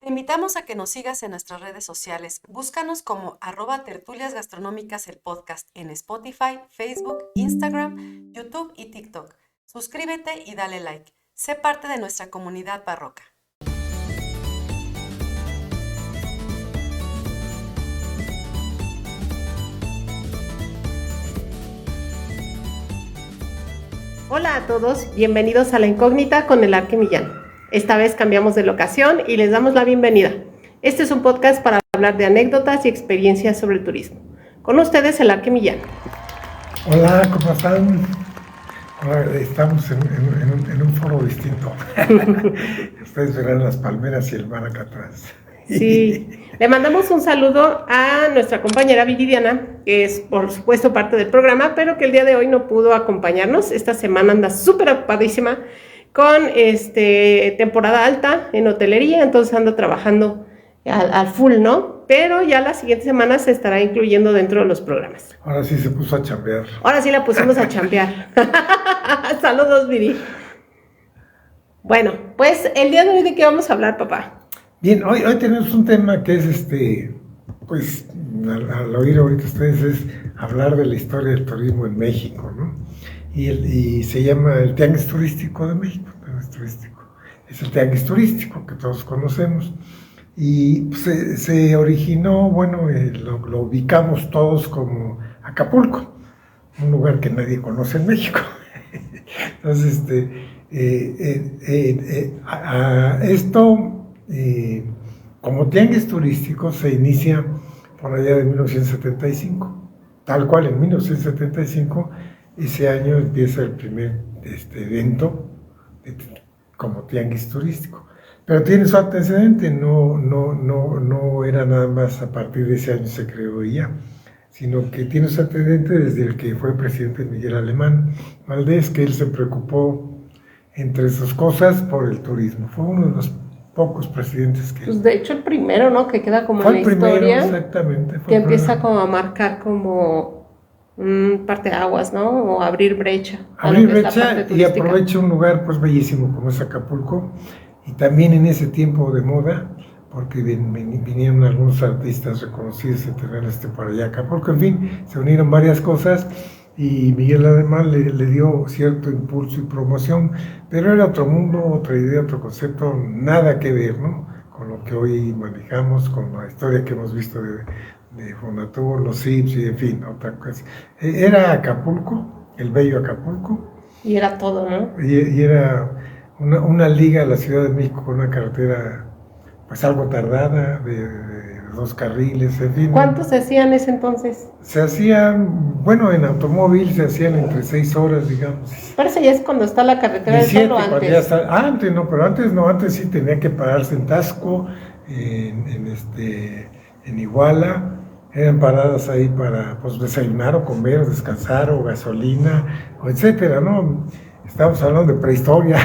Te invitamos a que nos sigas en nuestras redes sociales. Búscanos como @tertulias gastronómicas el podcast en Spotify, Facebook, Instagram, YouTube y TikTok. Suscríbete y dale like. Sé parte de nuestra comunidad barroca. Hola a todos, bienvenidos a La Incógnita con el Arque Millán. Esta vez cambiamos de locación y les damos la bienvenida. Este es un podcast para hablar de anécdotas y experiencias sobre el turismo. Con ustedes el Arque Millán. Hola, ¿cómo están? Ahora estamos en un foro distinto. Ustedes verán las palmeras y el mar acá atrás. Sí, le mandamos un saludo a nuestra compañera Viridiana, que es por supuesto parte del programa, pero que el día de hoy no pudo acompañarnos. Esta semana anda súper ocupadísima con temporada alta en hotelería, entonces anda trabajando al full, ¿no? Pero ya la siguiente semana se estará incluyendo dentro de los programas. Ahora sí se puso a chambear. Ahora sí la pusimos a chambear. Saludos, Viri. Bueno, pues el día de hoy, ¿de qué vamos a hablar, papá? Bien, hoy tenemos un tema que es pues al oír ahorita ustedes es hablar de la historia del turismo en México, ¿no? Y se llama el Tianguis Turístico de México, es el Tianguis Turístico que todos conocemos. Y pues, se originó, bueno, lo ubicamos todos como Acapulco, un lugar que nadie conoce en México. Entonces, esto... como tianguis turístico se inicia por allá de 1975, tal cual en 1975, ese año empieza el primer evento como tianguis turístico, pero tiene su antecedente, no era nada más a partir de ese año se creó ya, sino que tiene su antecedente desde el que fue presidente Miguel Alemán Valdés, que él se preocupó entre sus cosas por el turismo, fue uno de los pocos presidentes que... Pues de hecho el primero, ¿no? Que queda como fue en la el primero, historia. Exactamente. Que empieza como a marcar como parteaguas, ¿no? O abrir brecha. Abrir brecha y aprovecha un lugar pues bellísimo como es Acapulco. Y también en ese tiempo de moda, porque vinieron algunos artistas reconocidos internacionales por allá a Acapulco. En fin, se unieron varias cosas. Y Miguel Alemán le dio cierto impulso y promoción, pero era otro mundo, otra idea, otro concepto, nada que ver, ¿no? Con lo que hoy manejamos, con la historia que hemos visto de Fonatur, los CIPS y en fin, otra cosa. Era Acapulco, el bello Acapulco. Y era todo, ¿no? Y era una liga a la Ciudad de México con una carretera pues algo tardada, de 2 carriles, en fin. ¿Cuántos se hacían ese entonces? Se hacían, bueno, en automóvil se hacían entre 6 horas, digamos. Parece ya es cuando está la carretera 17, del Sol, antes. Ya está, antes no, pero antes sí tenía que pararse en Tasco, en Iguala, eran paradas ahí para pues desayunar o comer, o descansar, o gasolina, o etcétera, ¿no? Estamos hablando de prehistoria.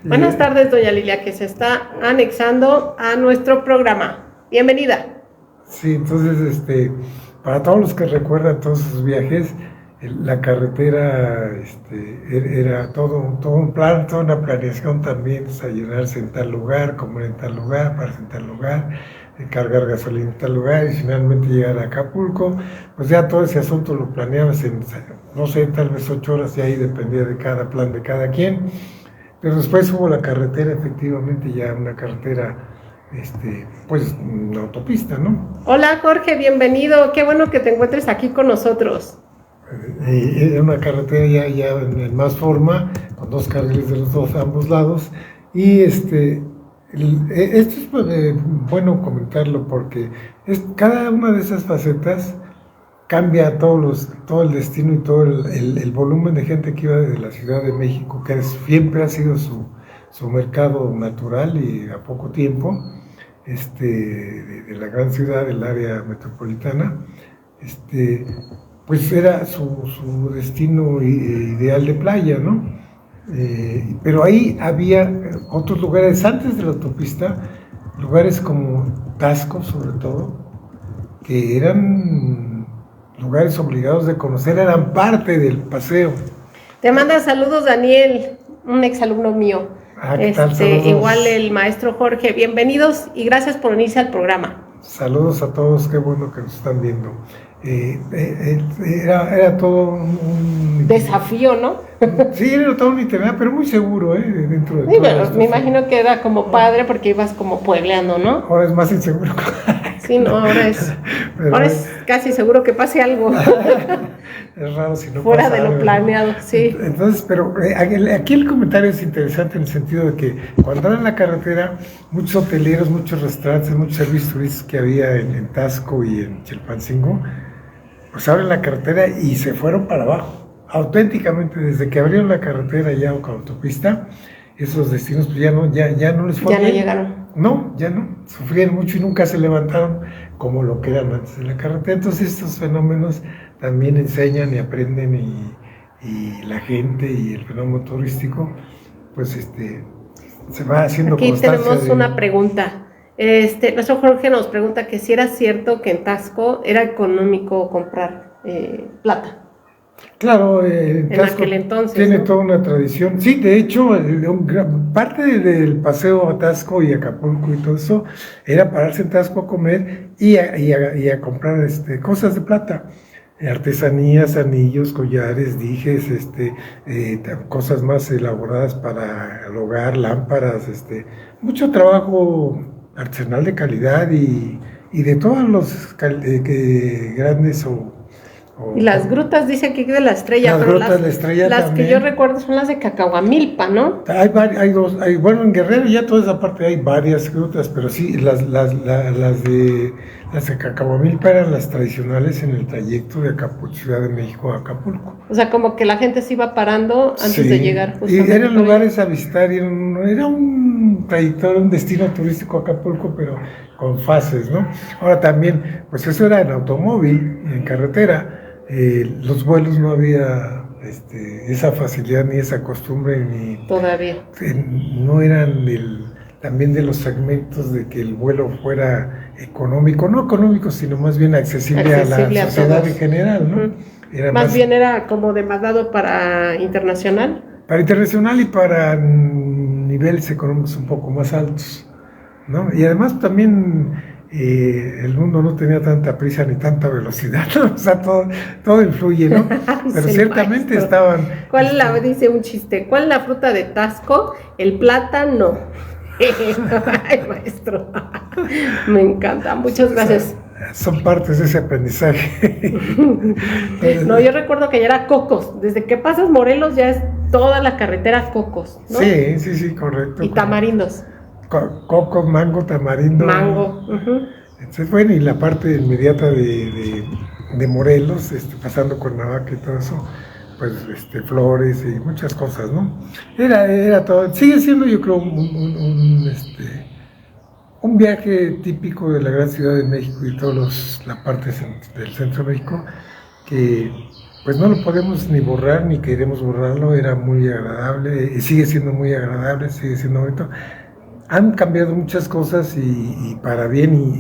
Buenas tardes, doña Lilia, que se está anexando a nuestro programa. Bienvenida. Sí, entonces, para todos los que recuerdan todos sus viajes, la carretera era todo un plan, toda una planeación también, desayunarse en tal lugar, comer en tal lugar, pararse en tal lugar, cargar gasolina en tal lugar y finalmente llegar a Acapulco. Pues ya todo ese asunto lo planeabas en, no sé, tal vez 8 horas y ahí dependía de cada plan de cada quien. Pero después hubo la carretera, efectivamente, ya una carretera, pues una autopista, ¿no? Hola Jorge, bienvenido, qué bueno que te encuentres aquí con nosotros. Era una carretera ya en más forma, con 2 carriles de los ambos lados, y esto es bueno comentarlo porque cada una de esas facetas cambia todo el destino y todo el volumen de gente que iba de la Ciudad de México, que siempre ha sido su mercado natural y a poco tiempo, de la gran ciudad, del área metropolitana, pues era su destino ideal de playa, ¿no? Pero ahí había otros lugares antes de la autopista, lugares como Tasco sobre todo, que eran lugares obligados de conocer, eran parte del paseo. Te manda saludos Daniel, un exalumno mío. ¿Qué tal? Saludos. Igual el maestro Jorge, bienvenidos y gracias por unirse al programa. Saludos a todos, qué bueno que nos están viendo. Era todo un desafío, ¿no? Sí, era todo un itinerario, pero muy seguro, dentro de sí, todo pero me imagino que era como padre porque ibas como puebleando, ¿no? Ahora es más inseguro. Sí, no, ahora es casi seguro que pase algo. Es raro si no fuera pasa de lo algo, planeado, ¿no? sí. Entonces, pero aquí el comentario es interesante en el sentido de que cuando era en la carretera, muchos hoteleros, muchos restaurantes, muchos servicios turísticos que había en Taxco y en Chilpancingo, pues abren la carretera y se fueron para abajo. Auténticamente, desde que abrieron la carretera ya o con autopista, esos destinos pues ya no les fue ya bien. No llegaron. No, ya no. Sufrieron mucho y nunca se levantaron como lo que eran antes de la carretera. Entonces estos fenómenos también enseñan y aprenden y la gente y el fenómeno turístico, pues se va haciendo Aquí constancia. Tenemos una pregunta. Nuestro Jorge nos pregunta que si era cierto que en Taxco era económico comprar plata. Claro, en Taxco aquel entonces tiene, ¿no?, toda una tradición. Sí, de hecho, parte del paseo a Taxco y Acapulco y todo eso era pararse en Taxco a comer y a comprar cosas de plata. Artesanías, anillos, collares, dijes, cosas más elaboradas para el hogar, lámparas, mucho trabajo artesanal de calidad y de todos los grandes y las grutas, dice aquí de la Estrella, las pero grutas de la Estrella las también. que yo recuerdo son las de Cacahuamilpa, ¿no? Hay dos, bueno, en Guerrero ya toda esa parte hay varias grutas, pero sí, las de Cacahuamilpa eran las tradicionales en el trayecto de Ciudad de México a Acapulco. O sea, como que la gente se iba parando antes de llegar. Y eran lugares a visitar, era un trayectorio, un destino turístico a Acapulco, pero con fases, ¿no? Ahora también, pues eso era en automóvil, en carretera. Los vuelos no había esa facilidad ni esa costumbre ni todavía no eran también de los segmentos de que el vuelo fuera económico, no económico, sino más bien accesible a la sociedad en general, ¿no? Era más bien era como demandado para internacional y para niveles económicos un poco más altos, ¿no? Y además también el mundo no tenía tanta prisa ni tanta velocidad, ¿no? O sea, todo influye, ¿no? Pero ciertamente estaban... ¿Cuál dice un chiste? ¿Cuál es la fruta de Taxco? El plátano. Ay, maestro. Me encanta, muchas gracias. Son partes de ese aprendizaje. No, yo recuerdo que ya era Cocos. Desde que pasas Morelos ya es toda la carretera Cocos, ¿no? Sí, correcto. Y tamarindos. Coco, mango, tamarindo. Mango. Entonces, bueno, y la parte inmediata de Morelos, pasando Cuernavaca y todo eso, pues flores y muchas cosas, ¿no? Era todo, sigue siendo, yo creo, un viaje típico de la gran Ciudad de México y todas la parte del centro de México, que pues no lo podemos ni borrar ni queremos borrarlo. Era muy agradable y sigue siendo muy agradable, sigue siendo bonito. Han cambiado muchas cosas y para bien,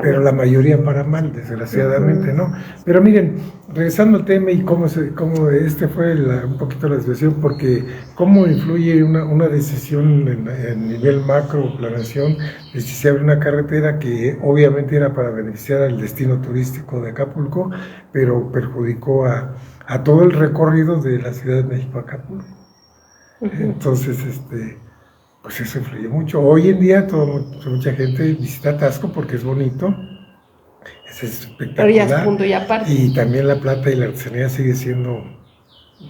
pero la mayoría para mal, desgraciadamente, ¿no? Pero miren, regresando al tema y cómo fue un poquito la desviación, porque cómo influye una decisión en nivel macro, planeación, de si se abre una carretera que obviamente era para beneficiar al destino turístico de Acapulco, pero perjudicó a todo el recorrido de la Ciudad de México a Acapulco. Entonces, pues eso influye mucho. Hoy en día mucha gente visita Taxco porque es bonito, es espectacular. Pero ya es punto y aparte. Y también la plata y la artesanía sigue siendo,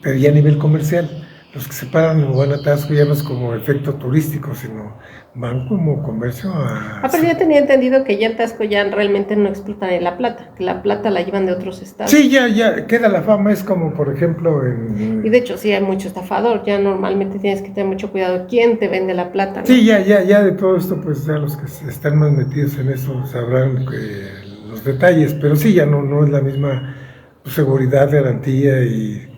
pero ya a nivel comercial. Los que se paran en van a Taxco ya no es como efecto turístico, sino van como comercio pero yo tenía entendido que ya en Taxco ya realmente no explotan la plata, que la plata la llevan de otros estados. Sí, ya queda la fama, es como por ejemplo Y de hecho sí hay mucho estafador, ya normalmente tienes que tener mucho cuidado quién te vende la plata, ¿no? Sí, ya de todo esto, pues ya los que están más metidos en eso sabrán los detalles, pero sí, ya no es la misma seguridad, garantía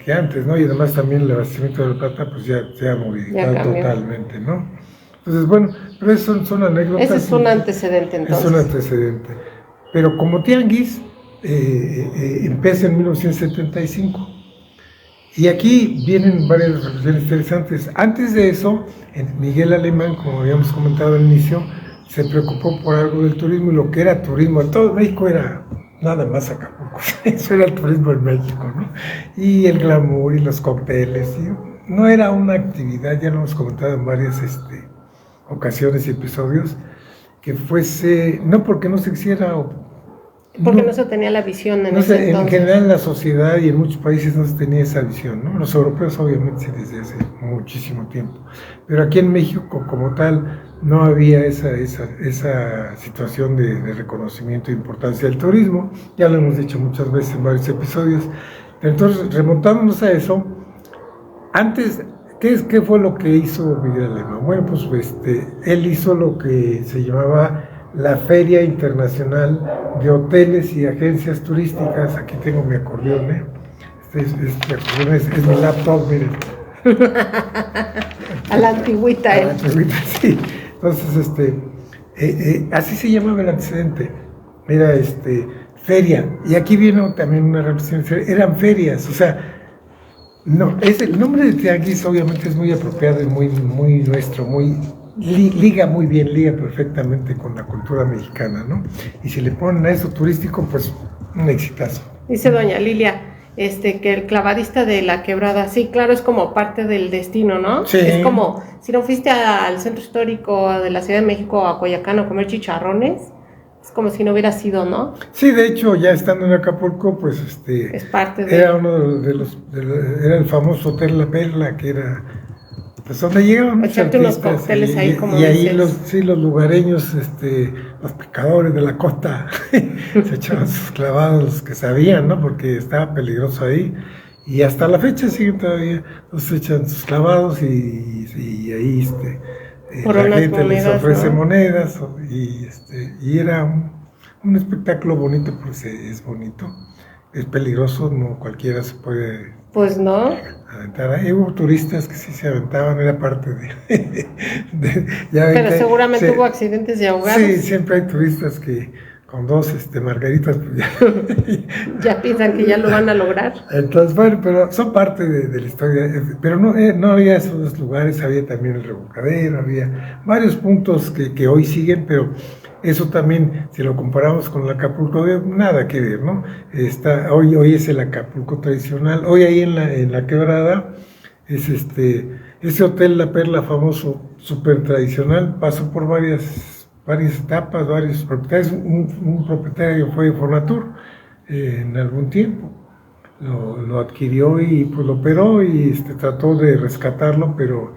que antes, ¿no? Y además también el abastecimiento de la plata pues ya se ha modificado totalmente, ¿no? Entonces, bueno, pero esos son anécdotas. Ese es un antecedente, entonces. Es un antecedente. Pero como tianguis, empieza en 1975 Y aquí vienen varias reflexiones interesantes. Antes de eso, Miguel Alemán, como habíamos comentado al inicio, se preocupó por algo del turismo, y lo que era turismo en todo México era nada más Acapulco. Eso era el turismo en México, ¿no? Y el glamour y los cócteles. No era una actividad, ya lo hemos comentado en varias ocasiones y episodios, que fuese, no porque no se hiciera, porque no se tenía la visión en no ese sé, entonces. en general en la sociedad y en muchos países no se tenía esa visión, ¿no? Los europeos obviamente sí desde hace muchísimo tiempo, pero aquí en México como tal no había esa situación de reconocimiento e importancia del turismo. Ya lo hemos dicho muchas veces en varios episodios. Pero entonces, remontándonos a eso, antes, ¿qué fue lo que hizo Miguel Alemán? Bueno, pues él hizo lo que se llamaba la Feria Internacional de Hoteles y Agencias Turísticas. Aquí tengo mi acordeón, ¿eh? Este acordeón es mi laptop, miren. A la antigüita, A la antigüita, sí. Entonces, así se llamaba el antecedente. Era feria. Y aquí viene también una reflexión. Eran ferias, o sea, no, el nombre de tianguis obviamente es muy apropiado y muy nuestro, liga perfectamente con la cultura mexicana, ¿no? Y si le ponen a eso turístico, pues un exitazo. Dice doña Lilia, que el clavadista de la Quebrada, sí, claro, es como parte del destino, ¿no? Sí. Es como, si no fuiste al centro histórico de la Ciudad de México, a Coyoacán, a comer chicharrones, es como si no hubiera sido, ¿no? Sí, de hecho, ya estando en Acapulco, pues es parte de... Era uno era el famoso Hotel La Perla, que era, pues donde llegaban muchos echarte unos artistas, cócteles ahí, como y ahí dices. los lugareños, los pescadores de la costa, se echaban sus clavados que sabían, ¿no? Porque estaba peligroso ahí, y hasta la fecha siguen todavía, entonces echan sus clavados y ahí la gente les ofrece, ¿no?, monedas, y era un espectáculo bonito, porque es bonito, es peligroso, no cualquiera se puede, pues no, aventar. Ahí hubo turistas que sí se aventaban, era parte pero seguramente hubo accidentes de ahogados. Sí, siempre hay turistas que con dos margaritas pues ya piensan que ya lo van a lograr. Entonces, bueno, pero son parte de la historia. Pero no había esos lugares, había también el Revolcadero, había varios puntos que hoy siguen, pero eso también, si lo comparamos con el Acapulco, nada que ver, ¿no? Hoy es el Acapulco tradicional. Hoy ahí en la Quebrada es ese Hotel La Perla famoso, súper tradicional, pasó por varias etapas, varios propietarios. Un propietario fue Fonatur en algún tiempo, lo adquirió y pues lo operó y trató de rescatarlo, pero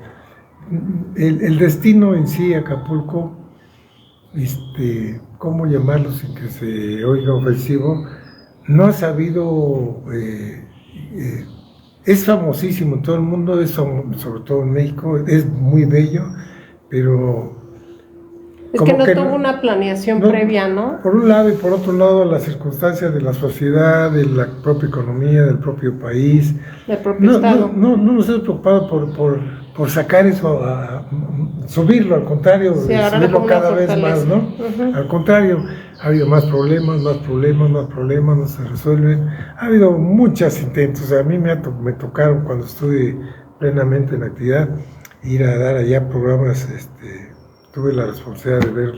el destino en sí, Acapulco, ¿cómo llamarlo sin que se oiga ofensivo? No ha sabido, es famosísimo en todo el mundo, sobre todo en México, es muy bello, pero es que no tuvo una planeación previa, ¿no? Por un lado, y por otro lado, las circunstancias de la sociedad, de la propia economía, del propio país. Del propio Estado. No nos hemos preocupado por sacar eso, subirlo, al contrario, sí, subirlo cada vez más, ¿no? Uh-huh. Al contrario, ha habido más problemas, no se resuelven. Ha habido muchos intentos. O sea, a mí me tocaron, cuando estuve plenamente en actividad, ir a dar allá programas, tuve la responsabilidad de ver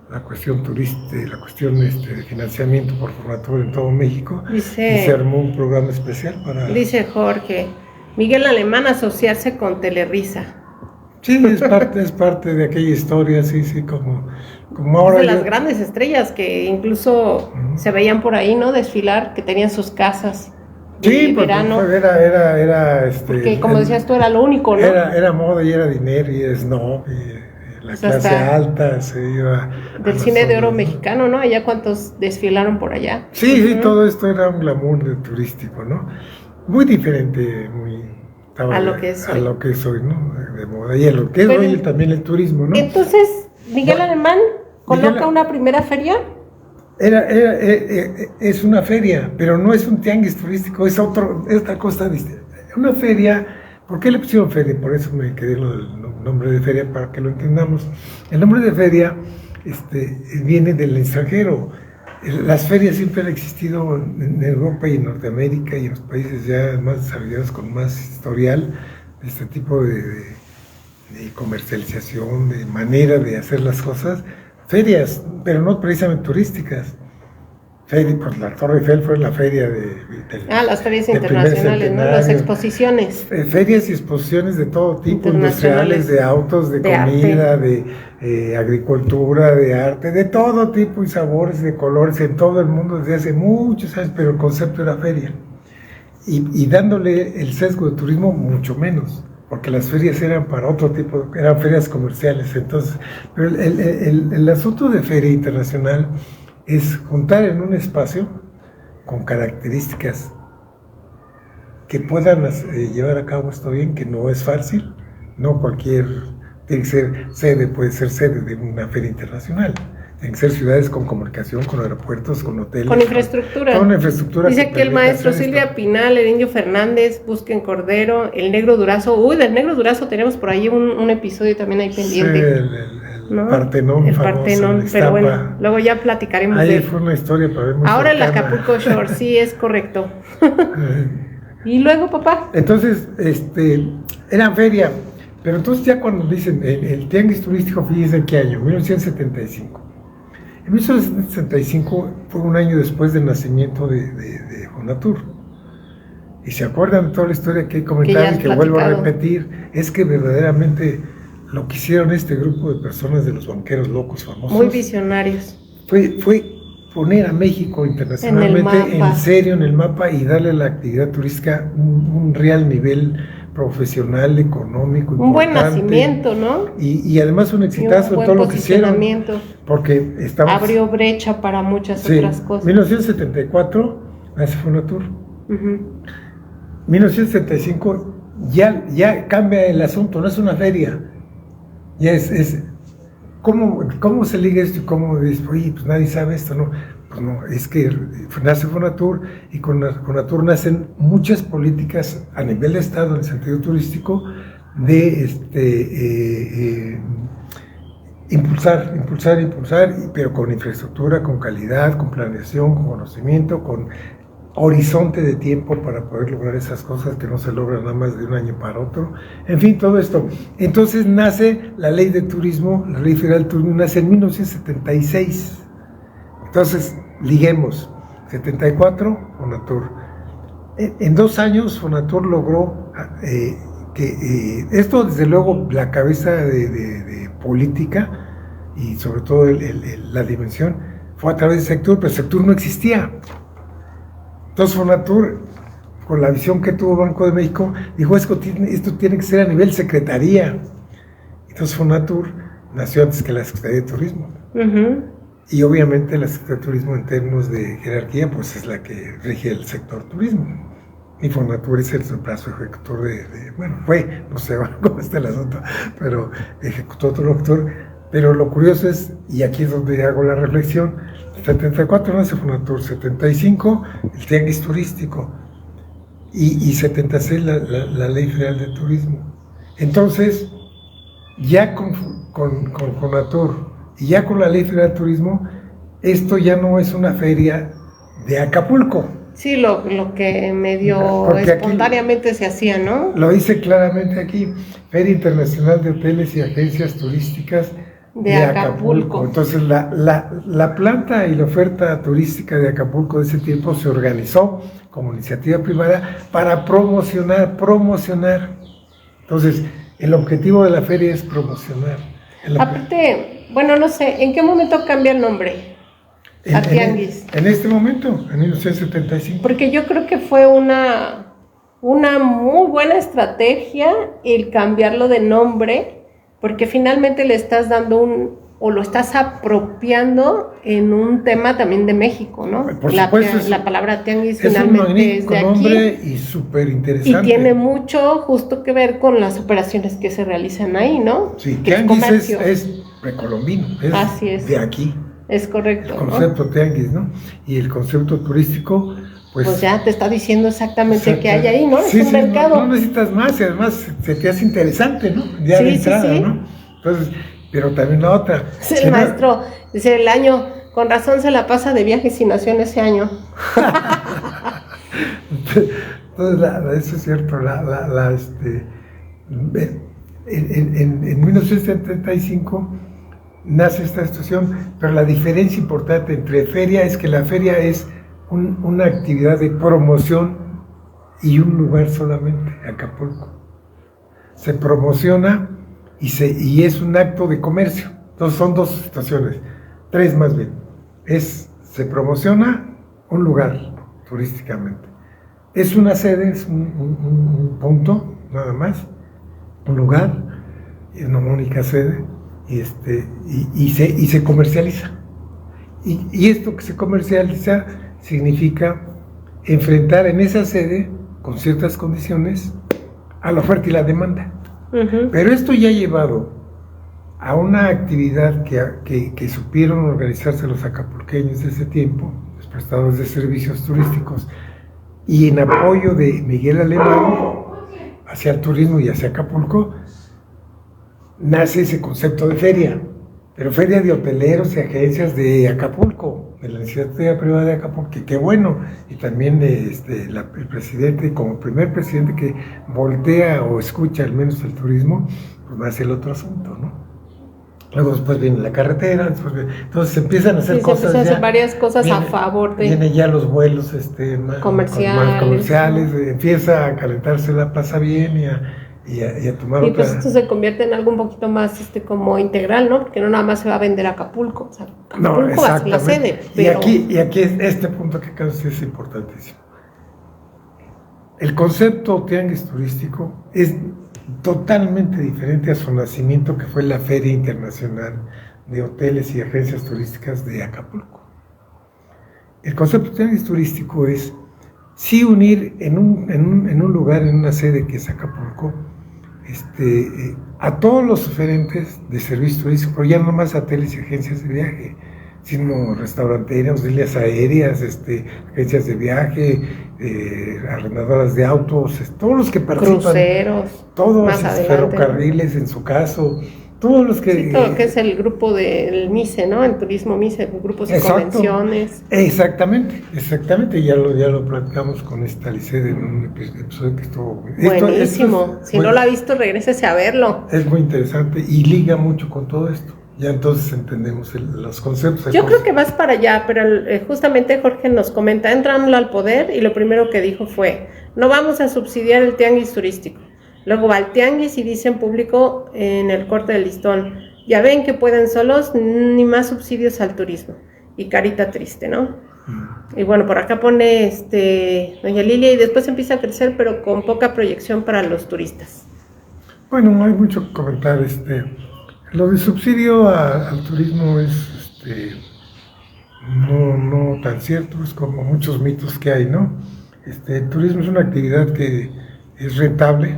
la cuestión turística, la cuestión de financiamiento por Fonatur en todo México, y se armó un programa especial para... Dice Jorge, Miguel Alemán asociarse con Telerisa. Sí, es parte de aquella historia, sí, como ahora... Es de las grandes estrellas que incluso se veían por ahí, ¿no? Desfilar, que tenían sus casas. Sí, porque era porque como decías tú, era lo único, ¿no? Era moda y era dinero y snob y la clase alta se iba del cine de oro mexicano, ¿no? Allá cuántos desfilaron por allá. Sí, todo esto era un glamour turístico, ¿no? Muy diferente, a lo que es hoy, ¿no? De moda. Y a lo que es hoy también el turismo, ¿no? Entonces, Miguel Alemán coloca una primera feria. Es una feria, pero no es un tianguis turístico, es otra cosa distinta. Una feria, ¿por qué le pusieron feria? Por eso me quedé el nombre de feria, para que lo entendamos. El nombre de feria viene del extranjero. Las ferias siempre han existido en Europa y en Norteamérica y en los países ya más desarrollados con más historial de este tipo de comercialización, de manera de hacer las cosas. Ferias, pero no precisamente turísticas. Feria, pues la Torre Eiffel fue la feria las ferias internacionales, ¿no? Las exposiciones. Ferias y exposiciones de todo tipo, industriales, de autos, de comida, arte, de agricultura, de arte, de todo tipo y sabores, de colores, en todo el mundo desde hace muchos años, pero el concepto era feria. Y dándole el sesgo de turismo mucho menos, porque las ferias eran para otro tipo, eran ferias comerciales. Entonces, pero el asunto de feria internacional es juntar en un espacio con características que puedan llevar a cabo esto bien, que no es fácil, no cualquier, tiene que ser sede, puede ser sede de una feria internacional, tienen que ser ciudades con comunicación, con aeropuertos, con hoteles. Con infraestructura. Con infraestructura. Dice que el maestro Silvia Pinal, el Indio Fernández, Busquen Cordero, el Negro Durazo. Del Negro Durazo tenemos por ahí un episodio también ahí pendiente. Sí, ¿no? Partenón, el famoso, Partenón, pero bueno, luego ya platicaremos ahí de él. Fue una historia para ver muy ahora cercana. el Acapulco Shore, sí, es correcto. Y luego, papá. Entonces, era feria, pero entonces ya cuando dicen el tianguis turístico, fíjense en qué año, 1975. En 1965 fue un año después del nacimiento de Fonatur. Y se acuerdan de toda la historia que he comentado y que vuelvo a repetir, es que verdaderamente lo que hicieron este grupo de personas de los banqueros locos famosos. Muy visionarios. Fue poner a México internacionalmente en serio en el mapa y darle a la actividad turística un real nivel profesional, económico, un buen nacimiento, ¿no? Y además un exitazo en todo lo que hicieron. Porque abrió brecha para muchas otras cosas. 1974 nace Fonatur. 1975 ya cambia el asunto, no es una feria. Ya es ¿cómo se liga esto? ¿Cómo dices, oye, pues nadie sabe esto? No, pues no, es que nace Fonatur y con Fonatur nacen muchas políticas a nivel de Estado en el sentido turístico de impulsar, pero con infraestructura, con calidad, con planeación, con conocimiento, con horizonte de tiempo para poder lograr esas cosas que no se logran nada más de un año para otro. En fin, todo esto. Entonces nace la ley de turismo, la ley federal de turismo, nace en 1976. Entonces, liguemos, 74, Fonatur. En 2 años, Fonatur logró que esto, desde luego, la cabeza de política y sobre todo la dimensión, fue a través de Sectur, pero Sectur no existía. Entonces Fonatur, con la visión que tuvo Banco de México, dijo, esto tiene que ser a nivel secretaría. Entonces Fonatur nació antes que la Secretaría de Turismo. Y obviamente la Secretaría de Turismo en términos de jerarquía, pues es la que rige el sector turismo. Y Fonatur es el brazo ejecutor no sé cómo está el asunto, pero ejecutó otro actor. Pero lo curioso es, y aquí es donde hago la reflexión, 74 nace Fonatur, 75 el tianguis turístico y 76 la ley federal de turismo. Entonces, ya con Fonatur y ya con la ley federal de turismo, esto ya no es una feria de Acapulco. Sí, lo que medio espontáneamente se hacía, ¿no? Lo dice claramente aquí, Feria Internacional de Hoteles y Agencias Turísticas de Acapulco. Entonces la planta y la oferta turística de Acapulco de ese tiempo se organizó como iniciativa privada para promocionar. Entonces el objetivo de la feria es promocionar. Aparte, bueno, no sé, ¿en qué momento cambia el nombre a Tianguis? En este momento, en 1975. Porque yo creo que fue una muy buena estrategia el cambiarlo de nombre, porque finalmente le estás dando o lo estás apropiando en un tema también de México, ¿no? Por supuesto, la palabra tianguis es finalmente es de aquí. Nombre y súper interesante. Y tiene mucho justo que ver con las operaciones que se realizan ahí, ¿no? Sí, tianguis es precolombino, Así es. De aquí. Es correcto. El concepto, ¿no? Tianguis, ¿no? Y el concepto turístico, pues ya te está diciendo exactamente qué hay ahí, ¿no? Sí, es un mercado. No necesitas más y además se te hace interesante, ¿no? Ya de entrada, ¿no? Entonces, pero también la otra. El maestro, dice, el año Con razón se la pasa de viaje si nació en ese año. Entonces, eso es cierto, en 1975 nace esta situación, pero la diferencia importante entre feria es que la feria es una actividad de promoción y un lugar solamente, Acapulco. Se promociona y es un acto de comercio. Entonces son dos situaciones, tres más bien. Se promociona un lugar turísticamente. Es una sede, es un punto, nada más, un lugar, es una única sede, y se comercializa. Y esto que se comercializa significa enfrentar en esa sede, con ciertas condiciones, a la oferta y la demanda. Uh-huh. Pero esto ya ha llevado a una actividad que supieron organizarse los acapulqueños de ese tiempo, los prestadores de servicios turísticos, y en apoyo de Miguel Alemán hacia el turismo y hacia Acapulco, nace ese concepto de feria, pero feria de hoteleros y agencias de Acapulco, de la iniciativa privada de Acapulco, que qué bueno, y también el presidente, como primer presidente que voltea o escucha al menos el turismo, pues nace el otro asunto, ¿no? Luego después viene la carretera, entonces se empiezan a hacer cosas. Se empiezan a hacer varias cosas a favor de. Vienen ya los vuelos más comerciales, empieza a calentarse la plaza bien y a tomar otra. Y pues esto se convierte en algo un poquito más como integral, ¿no? Porque no nada más se va a vender Acapulco, o sea, Acapulco va a ser la sede. Pero... Y aquí este punto que acabas de decir es importantísimo. El concepto tianguis turístico es totalmente diferente a su nacimiento, que fue la Feria Internacional de Hoteles y Agencias Turísticas de Acapulco. El concepto de tianguis turístico es sí unir en un lugar, en una sede que es Acapulco, a todos los oferentes de servicios turísticos, pero ya no más hoteles y agencias de viaje, sino restauranterías, auxilias aéreas, agencias de viaje, arrendadoras de autos, todos los que participan, cruceros, todos ferrocarriles en su caso, todos los que... Sí, todo lo que es el grupo del MICE, ¿no? El turismo MICE, grupos y convenciones. Exactamente, ya lo platicamos con esta Licede en un episodio que estuvo... Buenísimo, si no lo ha visto, regrésese a verlo. Es muy interesante y liga mucho con todo esto. Ya entonces entendemos los conceptos. Yo creo que vas para allá, pero justamente Jorge nos comenta, entrando al poder y lo primero que dijo fue, no vamos a subsidiar el tianguis turístico. Luego va al tianguis y dice en público en el corte del listón, ya ven que pueden solos, ni más subsidios al turismo. Y carita triste, ¿no? Y bueno, por acá pone doña Lilia, y después empieza a crecer, pero con poca proyección para los turistas. Bueno, no hay mucho que comentar. Lo de subsidio al turismo es no tan cierto, es como muchos mitos que hay, ¿no? El turismo es una actividad que es rentable,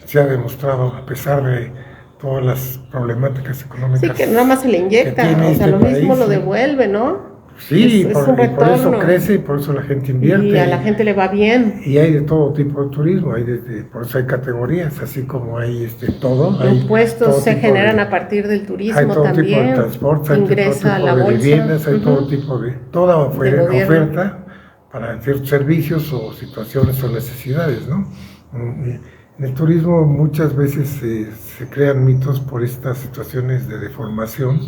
se ha demostrado a pesar de todas las problemáticas económicas. Sí, que nada más se le inyecta, o sea, lo mismo lo devuelve, ¿no? Sí, por eso crece y por eso la gente invierte. Y a la gente le va bien. Y hay de todo tipo de turismo, por eso hay categorías, así como hay todo. Impuestos se generan a partir del turismo también. Hay todo tipo de transporte, hay todo tipo de viviendas, hay todo tipo de... Toda oferta para ciertos servicios o situaciones o necesidades, ¿no? En el turismo muchas veces se crean mitos por estas situaciones de deformación.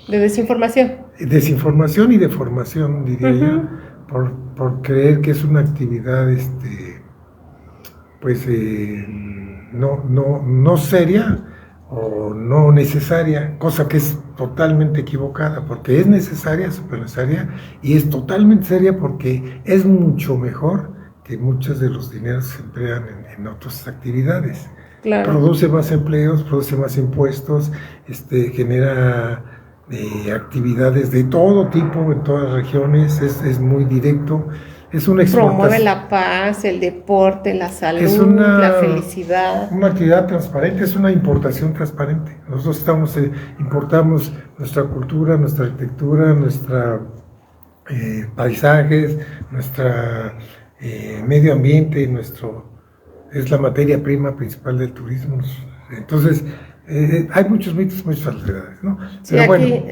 ¿De desinformación? Desinformación y deformación, diría yo, por creer que es una actividad, no seria o no necesaria, cosa que es totalmente equivocada, porque es necesaria, súper necesaria, y es totalmente seria porque es mucho mejor que muchos de los dineros se emplean en otras actividades. Claro. Produce más empleos, produce más impuestos, genera actividades de todo tipo en todas las regiones, es muy directo, es una exportación. Promueve la paz, el deporte, la salud, la felicidad. Una actividad transparente, es una importación transparente. Nosotros importamos nuestra cultura, nuestra arquitectura, nuestra paisajes, nuestra medio ambiente, es la materia prima principal del turismo. Entonces, hay muchos mitos, muchas falsedades, ¿no? Sí, pero aquí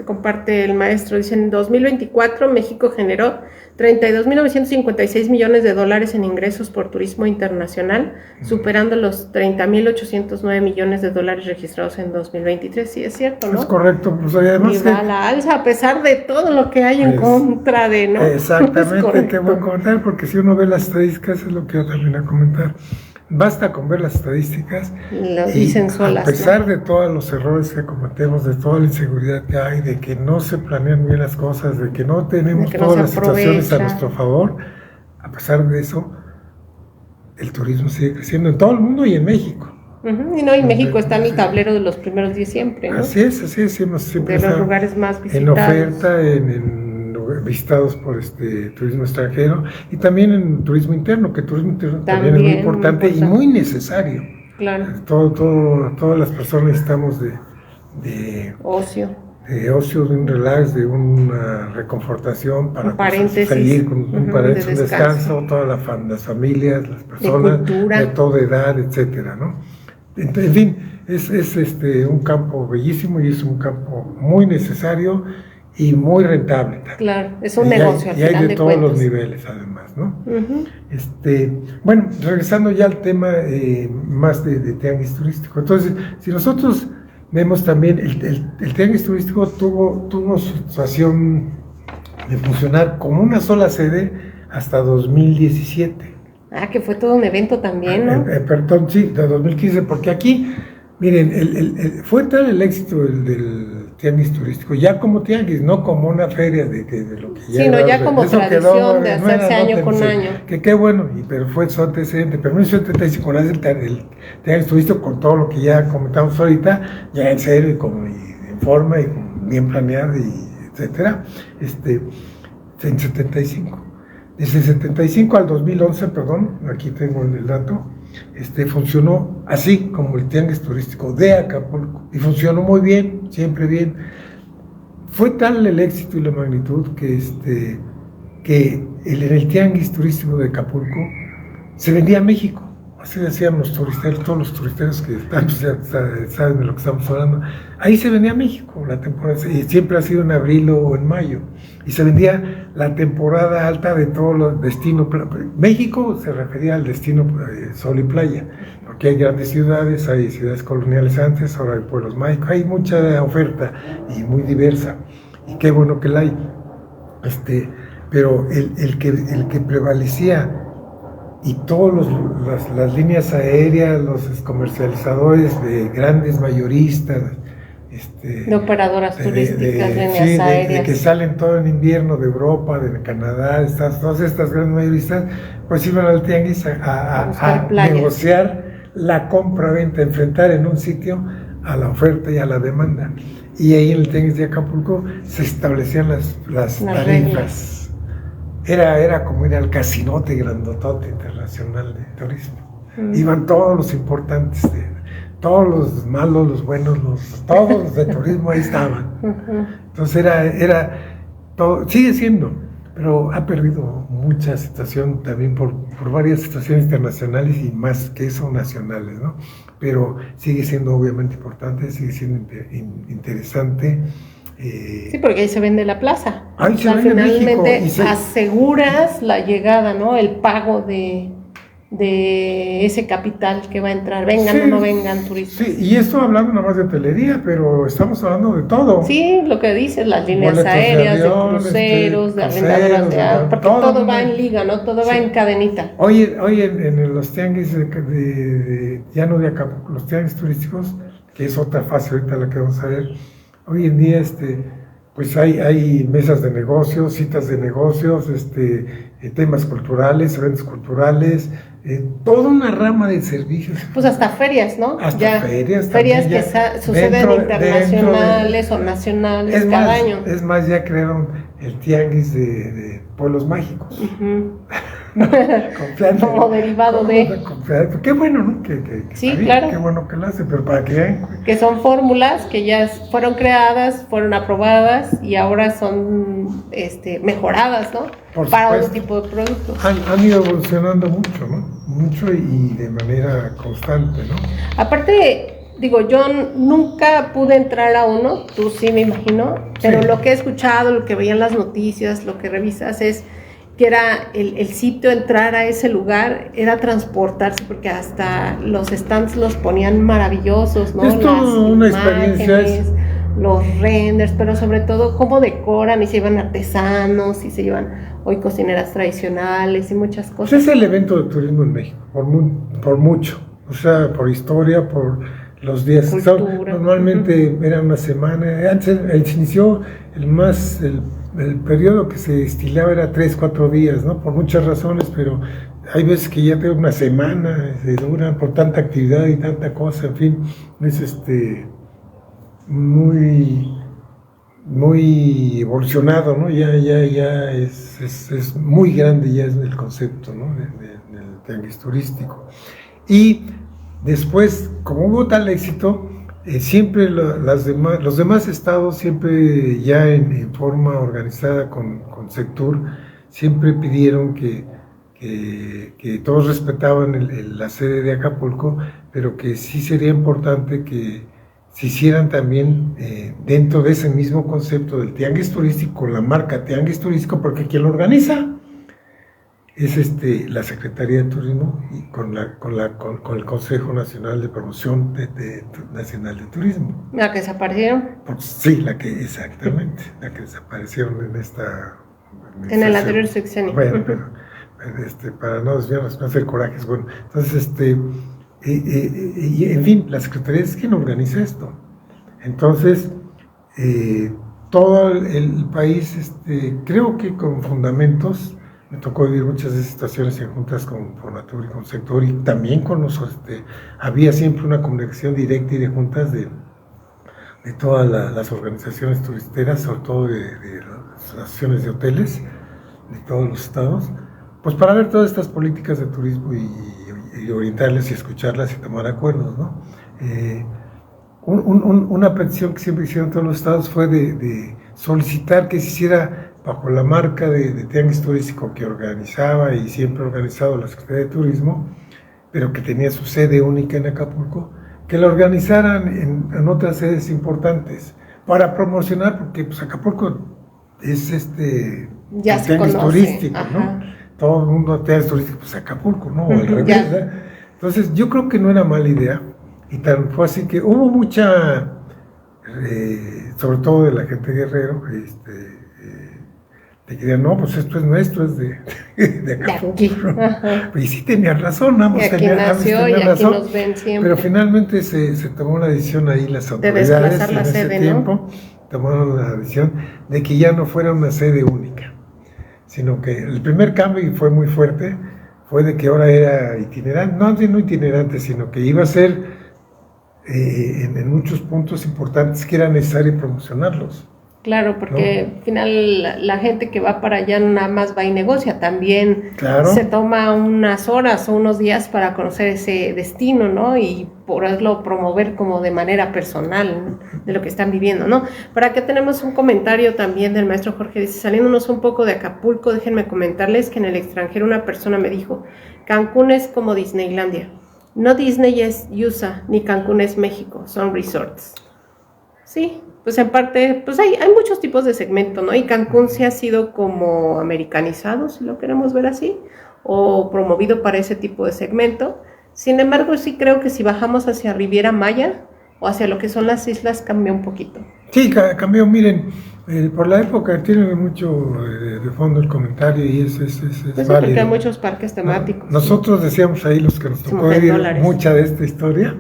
comparte el maestro, dice, en 2024 México generó 32.956 millones de dólares en ingresos por turismo internacional, superando los 30.809 millones de dólares registrados en 2023. Sí, es cierto, ¿no? Es correcto, pues además... Y va a la alza a pesar de todo lo que hay en contra de, ¿no? Exactamente, qué buen comentario, porque si uno ve las estadísticas, es lo que yo también a comentar. Basta con ver las estadísticas lo dicen solas, a pesar de todos los errores que cometemos, de toda la inseguridad que hay, de que no se planean bien las cosas, de que no tenemos todas las situaciones a nuestro favor, a pesar de eso, el turismo sigue creciendo en todo el mundo y en México. Y México está en el tablero de los primeros 10 siempre, ¿no? Así es, siempre de los lugares más visitados. En oferta, en visitados por turismo extranjero y también en turismo interno, que turismo interno también es muy importante y muy necesario. Claro. Todas las personas necesitamos de ocio. De ocio, de un relax, de una reconfortación para salir con un descanso, todas las familias, las personas de toda edad, etcétera, ¿no? En fin, es un campo bellísimo y es un campo muy necesario y muy rentable también. Claro, es un negocio al final de cuentas. Y hay de todos los niveles, además, ¿no? Bueno, regresando ya al tema más de tianguis turístico. Entonces, si nosotros vemos también, el tianguis turístico tuvo su situación de funcionar como una sola sede hasta 2017. Que fue todo un evento también, ¿no? Perdón, sí, de 2015, porque aquí, miren, fue tal el éxito del tianguis turístico, ya como tianguis, no como una feria de lo que ya... Sí, no, ya como tradición de hacerse año con año. Que qué bueno, pero fue su antecedente, pero en 1975 nace el tianguis turístico con todo lo que ya comentamos ahorita, ya en serio y en forma y bien planeado, y etcétera, en 75. Desde el 75 al 2011, perdón, aquí tengo el dato, funcionó así como el tianguis turístico de Acapulco y funcionó muy bien, siempre bien. Fue tal el éxito y la magnitud que en el tianguis turístico de Acapulco se vendía a México. Así decían los turisteros, todos los turisteros que saben de lo que estamos hablando. Ahí se vendía a México la temporada, y siempre ha sido en abril o en mayo. Y se vendía la temporada alta de todos los destinos. México se refería al destino sol y playa, porque hay grandes ciudades, hay ciudades coloniales antes, ahora hay pueblos mágicos, hay mucha oferta y muy diversa. Y qué bueno que la hay. Pero el que prevalecía, y todas las líneas aéreas, los comercializadores de grandes mayoristas, de operadoras turísticas, líneas aéreas, que salen todo en invierno de Europa, de Canadá, todas estas grandes mayoristas, pues iban al tianguis a negociar la compra-venta, enfrentar en un sitio a la oferta y a la demanda. Y ahí en el tianguis de Acapulco se establecían las tarifas. Era como ir al casinote grandotote internacional de turismo. Iban todos los importantes, todos los malos, los buenos, todos los de turismo ahí estaban. Entonces era todo, sigue siendo, pero ha perdido mucha situación también por varias situaciones internacionales y más que eso nacionales, ¿no? Pero sigue siendo obviamente importante, sigue siendo interesante. Sí, porque ahí se vende la plaza. Ahí se vende finalmente México, aseguras la llegada, ¿no? El pago de ese capital que va a entrar, vengan o no vengan turistas. Sí, y esto hablando nada más de hotelería, pero estamos hablando de todo. Sí, lo que dices, las líneas aéreas, de cruceros, de arrendadoras de agua, porque todo va en liga, ¿no? Todo va en cadenita. Hoy en los tianguis ya no de Acapulco, los tianguis turísticos, que es otra fase ahorita la que vamos a ver. Hoy en día, pues hay mesas de negocios, citas de negocios, temas culturales, eventos culturales, toda una rama de servicios. Pues hasta ferias, ¿no? Hasta ferias que suceden internacionales o nacionales cada año. Es más, ya crearon el tianguis de pueblos mágicos. Como derivado de... Qué bueno, ¿no? Sí, claro. Qué bueno que lo hace, pero para que vean. Que son fórmulas que ya fueron creadas, fueron aprobadas y ahora son mejoradas, ¿no? Para otro tipo de productos. Han ido evolucionando mucho, ¿no? mucho y de manera constante, ¿no? Aparte, digo, yo nunca pude entrar a uno, tú sí me imagino, pero Sí. lo que he escuchado, lo que veía en las noticias, lo que revisas es que era el sitio, entrar a ese lugar, era transportarse, porque hasta los stands los ponían maravillosos, ¿no? Es toda una experiencia. Los renders, pero sobre todo cómo decoran y se llevan artesanos y se llevan hoy cocineras tradicionales y muchas Pues cosas. es el evento de turismo en México, por mucho, o sea, por historia, por los días. Cultura. Normalmente era una semana, antes se inició el periodo que se estilaba era 3-4 días, ¿no? Por muchas razones, pero hay veces que ya tengo una semana, se duran por tanta actividad y tanta cosa, en fin, es muy evolucionado, ¿no? Ya es muy grande, ya es el concepto, ¿no? Del tianguis turístico. Y después, como hubo tal éxito, siempre los demás estados, siempre ya en forma organizada con Sectur, siempre pidieron que todos respetaban la sede de Acapulco, pero que sí sería importante que se hicieran también dentro de ese mismo concepto del tianguis turístico, la marca tianguis turístico, porque quien lo organiza es la Secretaría de Turismo y con el Consejo Nacional de Promoción Nacional de Turismo. ¿La que desaparecieron? Pues, sí, exactamente, la que desaparecieron en esta... En el anterior sexenio. Bueno, pero para no desviarnos, no hacer corajes, bueno, entonces y en fin, la Secretaría es quien organiza esto. Entonces, todo el país, creo que con fundamentos, me tocó vivir muchas de esas situaciones en juntas con Fonatur y con Sector, y también con había siempre una comunicación directa y de juntas de todas las organizaciones turisteras, sobre todo de las asociaciones de hoteles de todos los estados, pues para ver todas estas políticas de turismo y orientarles y escucharlas y tomar acuerdos, ¿no? Una petición que siempre hicieron todos los estados fue de solicitar que se hiciera bajo la marca de tianguis turístico que organizaba y siempre ha organizado la Secretaría de Turismo, pero que tenía su sede única en Acapulco, que la organizaran en otras sedes importantes para promocionar, porque pues Acapulco es ya se tianguis conoce, turístico, ajá. ¿no? Todo el mundo tianguis turístico, pues Acapulco, ¿no? O al revés, ¿verdad? Entonces yo creo que no era mala idea, y tan fue así que hubo mucha, sobre todo de la gente de Guerrero, de que decían, no, pues esto es nuestro, es de Acapulco. Y sí tenían razón, ambos tenían razón, nos ven siempre. pero finalmente se tomó la decisión ahí, las autoridades desplazar la en ese sede, tiempo, tomaron la decisión de que ya no fuera una sede única, sino que el primer cambio, y fue muy fuerte, fue de que ahora era itinerante, no itinerante, sino que iba a ser en muchos puntos importantes que era necesario promocionarlos. Claro, porque al final la gente que va para allá no nada más va y negocia, también se toma unas horas o unos días para conocer ese destino, ¿no? Y poderlo promover como de manera personal, ¿no? De lo que están viviendo, ¿no? Por acá tenemos un comentario también del maestro Jorge, dice, saliéndonos un poco de Acapulco, déjenme comentarles que en el extranjero una persona me dijo, Cancún es como Disneylandia, no Disney es USA, ni Cancún es México, son resorts. Sí, pues en parte, pues hay muchos tipos de segmento, ¿no? Y Cancún sí ha sido como americanizado, si lo queremos ver así, o promovido para ese tipo de segmento. Sin embargo, sí creo que si bajamos hacia Riviera Maya o hacia lo que son las islas, cambia un poquito. Sí, cambió, miren, por la época tiene mucho de fondo el comentario y es pues válido. porque hay muchos parques temáticos. Nosotros decíamos ahí, los que nos tocó ver mucha de esta historia,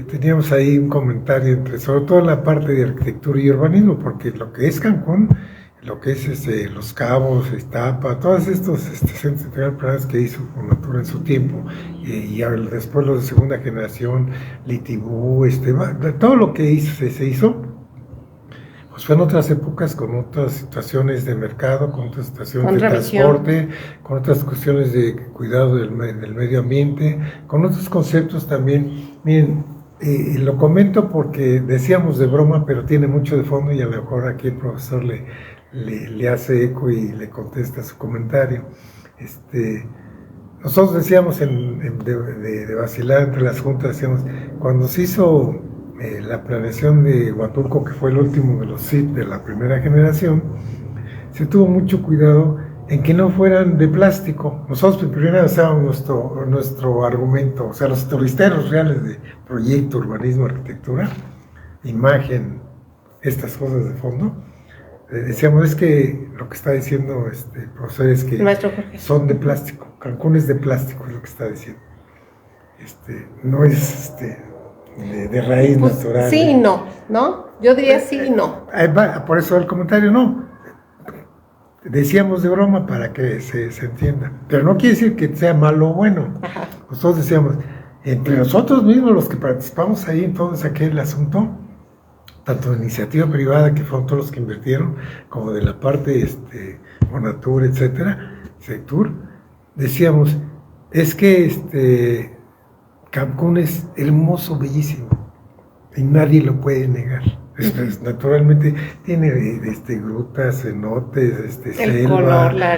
teníamos ahí un comentario sobre todo la parte de arquitectura y urbanismo, porque lo que es Cancún, lo que es Los Cabos, Iztapa, todos estos centros integrales que hizo Fonatur en su tiempo, y después los de segunda generación, Litibú, todo lo que se hizo, pues fue en otras épocas con otras situaciones de mercado, con otras situaciones de transporte, con otras cuestiones de cuidado del medio ambiente, con otros conceptos también. Miren, lo comento porque decíamos de broma, pero tiene mucho de fondo y a lo mejor aquí el profesor le hace eco y le contesta su comentario. nosotros decíamos de vacilar entre las juntas, decíamos, cuando se hizo la planeación de Huatulco, que fue el último de los SIT de la primera generación, se tuvo mucho cuidado en que no fueran de plástico. Nosotros primero usábamos nuestro argumento, o sea, los turisteros reales de proyecto, urbanismo, arquitectura, imagen, estas cosas de fondo. Decíamos, es que lo que está diciendo el profesor es que son de plástico. Cancún es de plástico, es lo que está diciendo. No es de raíz pues, natural. Sí y no, ¿no? Yo diría sí y no. Por eso el comentario no. Decíamos de broma para que se entienda. Pero no quiere decir que sea malo o bueno. Ajá. Nosotros decíamos, entre nosotros mismos, los que participamos ahí en todo aquel asunto, tanto de iniciativa privada, que fueron todos los que invirtieron, como de la parte Fonatur, etcétera, Sectur, decíamos, es que Cancún es hermoso, bellísimo, y nadie lo puede negar. Naturalmente tiene grutas, cenotes, el selva, color, la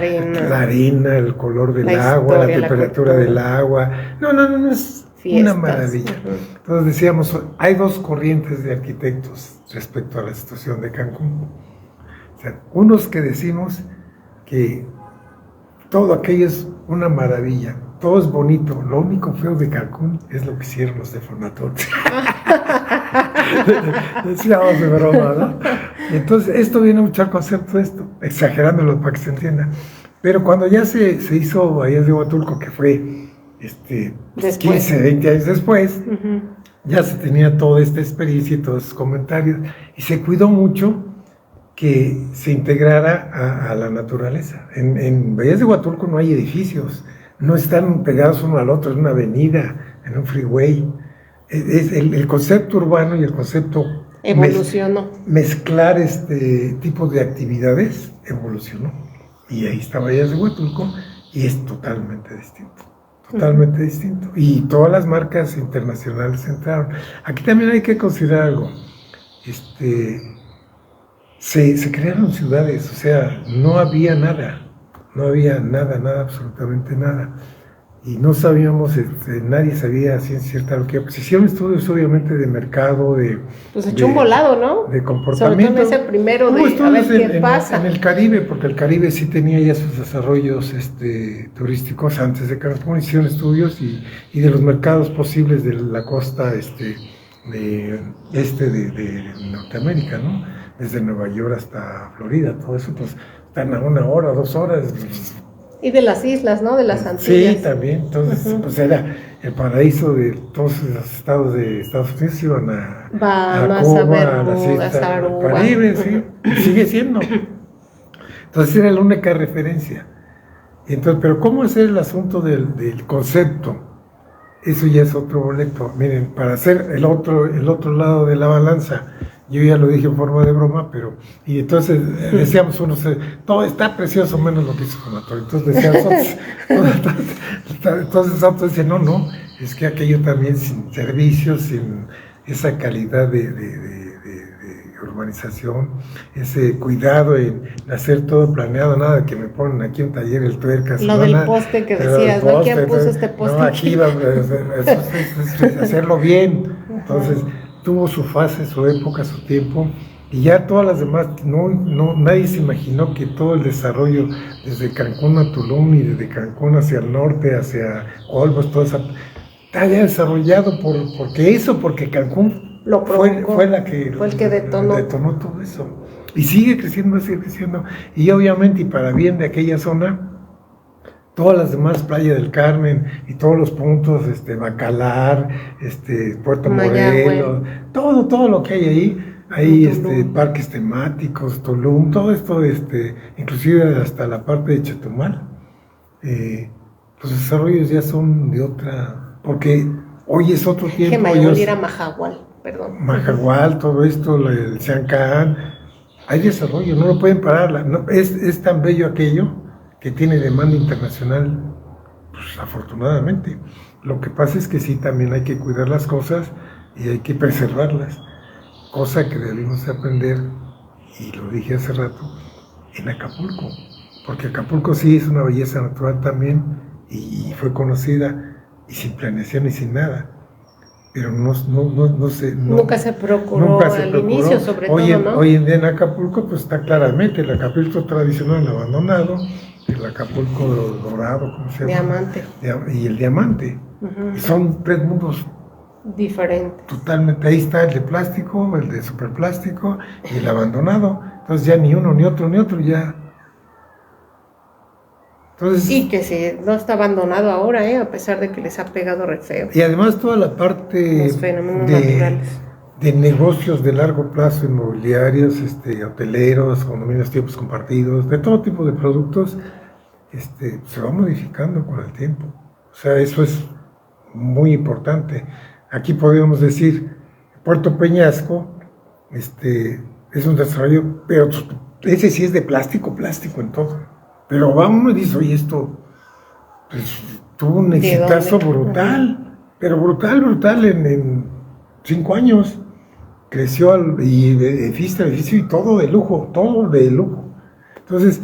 arena, el color del agua, la temperatura del agua. No, es fiestas, una maravilla. Entonces decíamos, hay dos corrientes de arquitectos respecto a la situación de Cancún. O sea, unos que decimos que todo aquello es una maravilla, todo es bonito, lo único feo de Cancún es lo que hicieron los de Fonatur. Decíamos de broma, ¿no? Entonces, esto viene mucho al concepto de esto, exagerándolo para que se entienda. Pero cuando ya se hizo Bahías de Huatulco, que fue 15, 20 años después, ya se tenía toda esta experiencia y todos esos comentarios, y se cuidó mucho que se integrara a la naturaleza. En Bahías de Huatulco no hay edificios, no están pegados uno al otro, es una avenida, en un freeway. Es el concepto urbano y el concepto evolucionó. Mezclar tipo de actividades evolucionó. Y ahí está Bahías de Huatulco y es totalmente distinto. Totalmente distinto. Y todas las marcas internacionales entraron. Aquí también hay que considerar algo. Se crearon ciudades, o sea, no había nada, absolutamente nada. Y no sabíamos, nadie sabía a ciencia cierta lo que iba. Se hicieron estudios obviamente de mercado, pues echó un volado, ¿no? De comportamiento. Sobre todo ese primero de a ver qué pasa. En el Caribe, porque el Caribe sí tenía ya sus desarrollos turísticos antes de Cancún, hicieron estudios y de los mercados posibles de la costa de Norteamérica, ¿no? Desde Nueva York hasta Florida, todo eso, pues están a 1 hora, 2 horas. Y de las islas, ¿no? De las Antillas. Sí, también. Entonces, pues era el paraíso de todos los estados de Estados Unidos. Iban a Cuba, a las islas Caribe, sí. Y sigue siendo. Entonces era la única referencia. Entonces, pero ¿cómo hacer el asunto del concepto? Eso ya es otro boleto. Miren, para hacer el otro lado de la balanza, yo ya lo dije en forma de broma, y entonces decíamos todo está precioso menos lo que hizo Fonatur. Entonces decíamos entonces otros decían, no, es que aquello también sin servicios, sin esa calidad de urbanización, ese cuidado en hacer todo planeado, nada que me ponen aquí un taller, el tuercas. Lo del poste que decías, ¿no? ¿Quién puso este poste? No, aquí es hacerlo bien. Entonces tuvo su fase, su época, su tiempo, y ya todas las demás, nadie se imaginó que todo el desarrollo desde Cancún a Tulum y desde Cancún hacia el norte, hacia Olmos, todo eso, está ya desarrollado porque Cancún fue el que detonó todo eso. Y sigue creciendo. Y obviamente, y para bien de aquella zona, todas las demás, Playa del Carmen y todos los puntos, Bacalar, Puerto Morelos, todo lo que hay ahí, parques temáticos, Tulum, todo esto, inclusive hasta la parte de Chetumal, los desarrollos ya son de otra, porque hoy es otro tiempo. Que me voy a ir a Mahahual, perdón. Mahahual, todo esto, el Siancán, hay desarrollo, no lo pueden parar, es tan bello aquello que tiene demanda internacional, pues afortunadamente. Lo que pasa es que sí, también hay que cuidar las cosas y hay que preservarlas, cosa que debimos aprender, y lo dije hace rato, en Acapulco, porque Acapulco sí es una belleza natural también, y fue conocida y sin planeación y sin nada. Pero no sé. Nunca se procuró al inicio, sobre todo, ¿no? Hoy en día en Acapulco, pues está claramente el Acapulco tradicional abandonado, el Acapulco dorado, ¿cómo se llama? Diamante. Y el diamante. Uh-huh. Son tres mundos diferentes. Totalmente. Ahí está el de plástico, el de superplástico y el abandonado. Entonces ya ni uno, ni otro, ya. Entonces, y que sí, no está abandonado ahora, a pesar de que les ha pegado re feo. Y además toda la parte los fenómenos naturales de negocios de largo plazo, inmobiliarios, hoteleros, condominios, tiempos compartidos, de todo tipo de productos, se va modificando con el tiempo. O sea, eso es muy importante. Aquí podríamos decir, Puerto Peñasco, es un desarrollo, pero ese sí es de plástico en todo. Pero vamos y dice, oye, esto pues, tuvo un exitazo brutal, pero brutal en 5 años. Creció y edificio y todo de lujo. Entonces,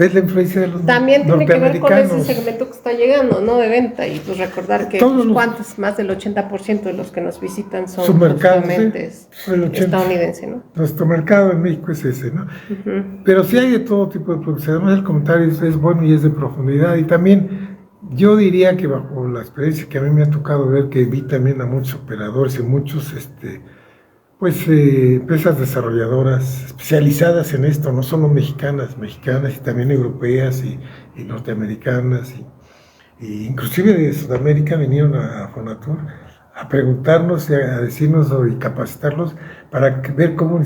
es la influencia de los también tiene que ver con ese segmento que está llegando, ¿no? De venta, y pues recordar que más del 80% de los que nos visitan son estadounidenses, ¿no? Nuestro mercado en México es ese, ¿no? Uh-huh. Pero sí hay de todo tipo de productos. Además el comentario es bueno y es de profundidad, y también yo diría que bajo la experiencia que a mí me ha tocado ver, que vi también a muchos operadores y muchos empresas desarrolladoras especializadas en esto, no solo mexicanas y también europeas y norteamericanas, y inclusive de Sudamérica vinieron a Fonatur a preguntarnos y a decirnos y capacitarlos para ver cómo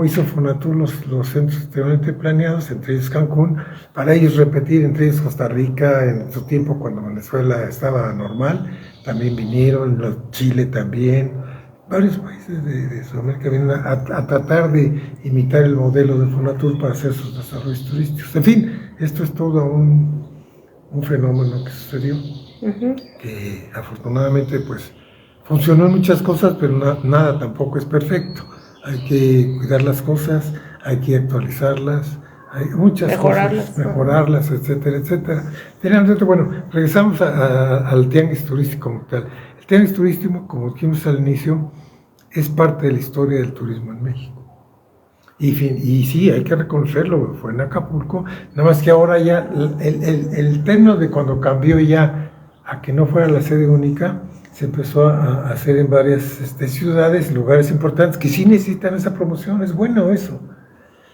hizo Fonatur los centros anteriormente planeados, entre ellos Cancún, para ellos repetir, entre ellos Costa Rica, en su tiempo cuando Venezuela estaba normal, también vinieron, Chile también. Varios países de Sudamérica vienen a tratar de imitar el modelo de Fonatur para hacer sus desarrollos turísticos. En fin, esto es todo un fenómeno que sucedió, uh-huh, que afortunadamente pues funcionó en muchas cosas, pero nada tampoco es perfecto. Hay que cuidar las cosas, hay que actualizarlas, hay muchas cosas, mejorarlas, etcétera. Finalmente, bueno, regresamos al tianguis turístico como tal. El tianguis turístico, como dijimos al inicio, es parte de la historia del turismo en México. Y sí, hay que reconocerlo, fue en Acapulco, nada más que ahora ya, el término de cuando cambió ya a que no fuera la sede única, se empezó a hacer en varias ciudades, lugares importantes, que sí necesitan esa promoción, es bueno eso.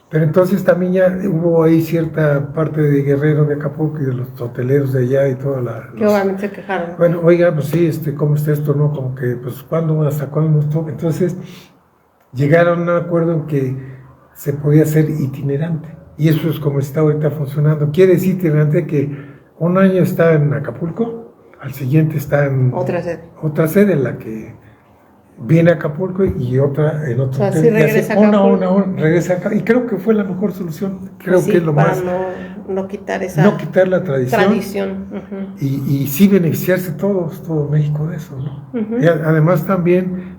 Pero entonces también ya hubo ahí cierta parte de Guerrero, de Acapulco y de los hoteleros de allá y toda que obviamente se quejaron. Bueno, oiga, pues sí, ¿cómo está esto? No, como que, pues, ¿hasta cuándo nos toca? Entonces, llegaron a un acuerdo en que se podía hacer itinerante. Y eso es como está ahorita funcionando. Quiere decir itinerante que un año está en Acapulco, al siguiente está en otra sede en la que viene a Acapulco y otra en otro hotel. Sí, regresa regresa acá. Y creo que fue la mejor solución. Creo que es lo para más. No quitar la tradición. Uh-huh. Y sí beneficiarse todo México de eso, ¿no? Uh-huh. Y además también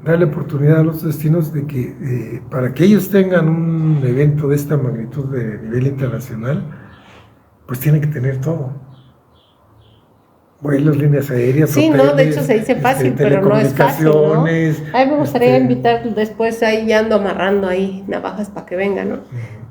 darle oportunidad a los destinos de que para que ellos tengan un evento de esta magnitud de nivel internacional, pues tienen que tener todo. Vuelos, líneas aéreas, sí, hoteles, no, de hecho se dice fácil, pero no es fácil, ¿no? A mí me gustaría invitar después, ahí ya ando amarrando ahí navajas para que venga, ¿no? Uh-huh.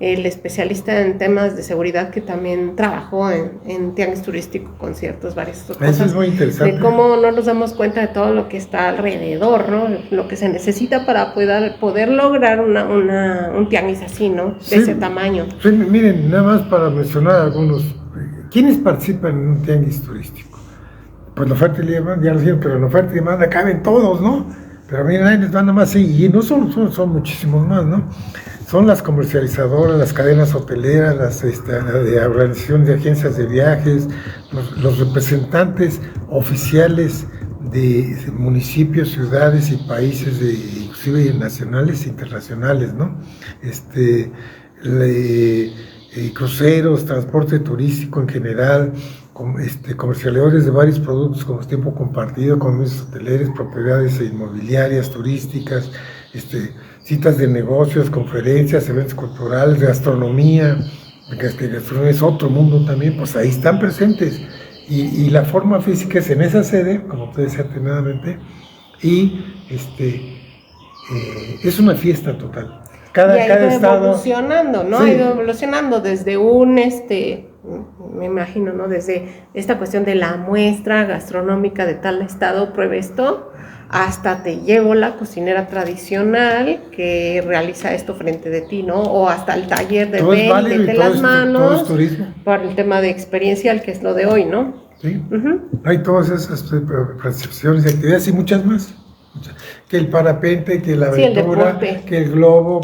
El especialista en temas de seguridad que también trabajó en tianguis turístico con varias cosas. Eso es muy interesante. De cómo no nos damos cuenta de todo lo que está alrededor, ¿no? Lo que se necesita para poder lograr un tianguis así, ¿no? De ese tamaño. Sí, miren, nada más para mencionar algunos. ¿Quiénes participan en un tianguis turístico? Pues la oferta y la demanda, ya lo dijeron, pero la oferta y la demanda caben todos, ¿no? Pero miren, ahí les van nada más, y no son muchísimos más, ¿no? Son las comercializadoras, las cadenas hoteleras, las organizaciones de agencias de viajes, los representantes oficiales de municipios, ciudades y países, inclusive nacionales e internacionales, ¿no? Cruceros, transporte turístico en general, comercializadores de varios productos como tiempo compartido, comercios hoteleros, propiedades inmobiliarias, turísticas, citas de negocios, conferencias, eventos culturales, gastronomía, que gastronomía es otro mundo también, pues ahí están presentes. Y la forma física es en esa sede, como te decía atinadamente, y es una fiesta total. Y ha cada ido estado evolucionando, ¿no? Sí. Ha ido evolucionando desde me imagino, ¿no? Desde esta cuestión de la muestra gastronómica de tal estado, pruebe esto, hasta te llevo la cocinera tradicional que realiza esto frente de ti, ¿no? O hasta el taller de todo es válido mete y las todo manos, es turismo. por el tema de experiencial, que es lo de hoy, ¿no? Sí, hay todas esas percepciones y actividades y muchas más. Que el parapente, que la aventura, que el globo,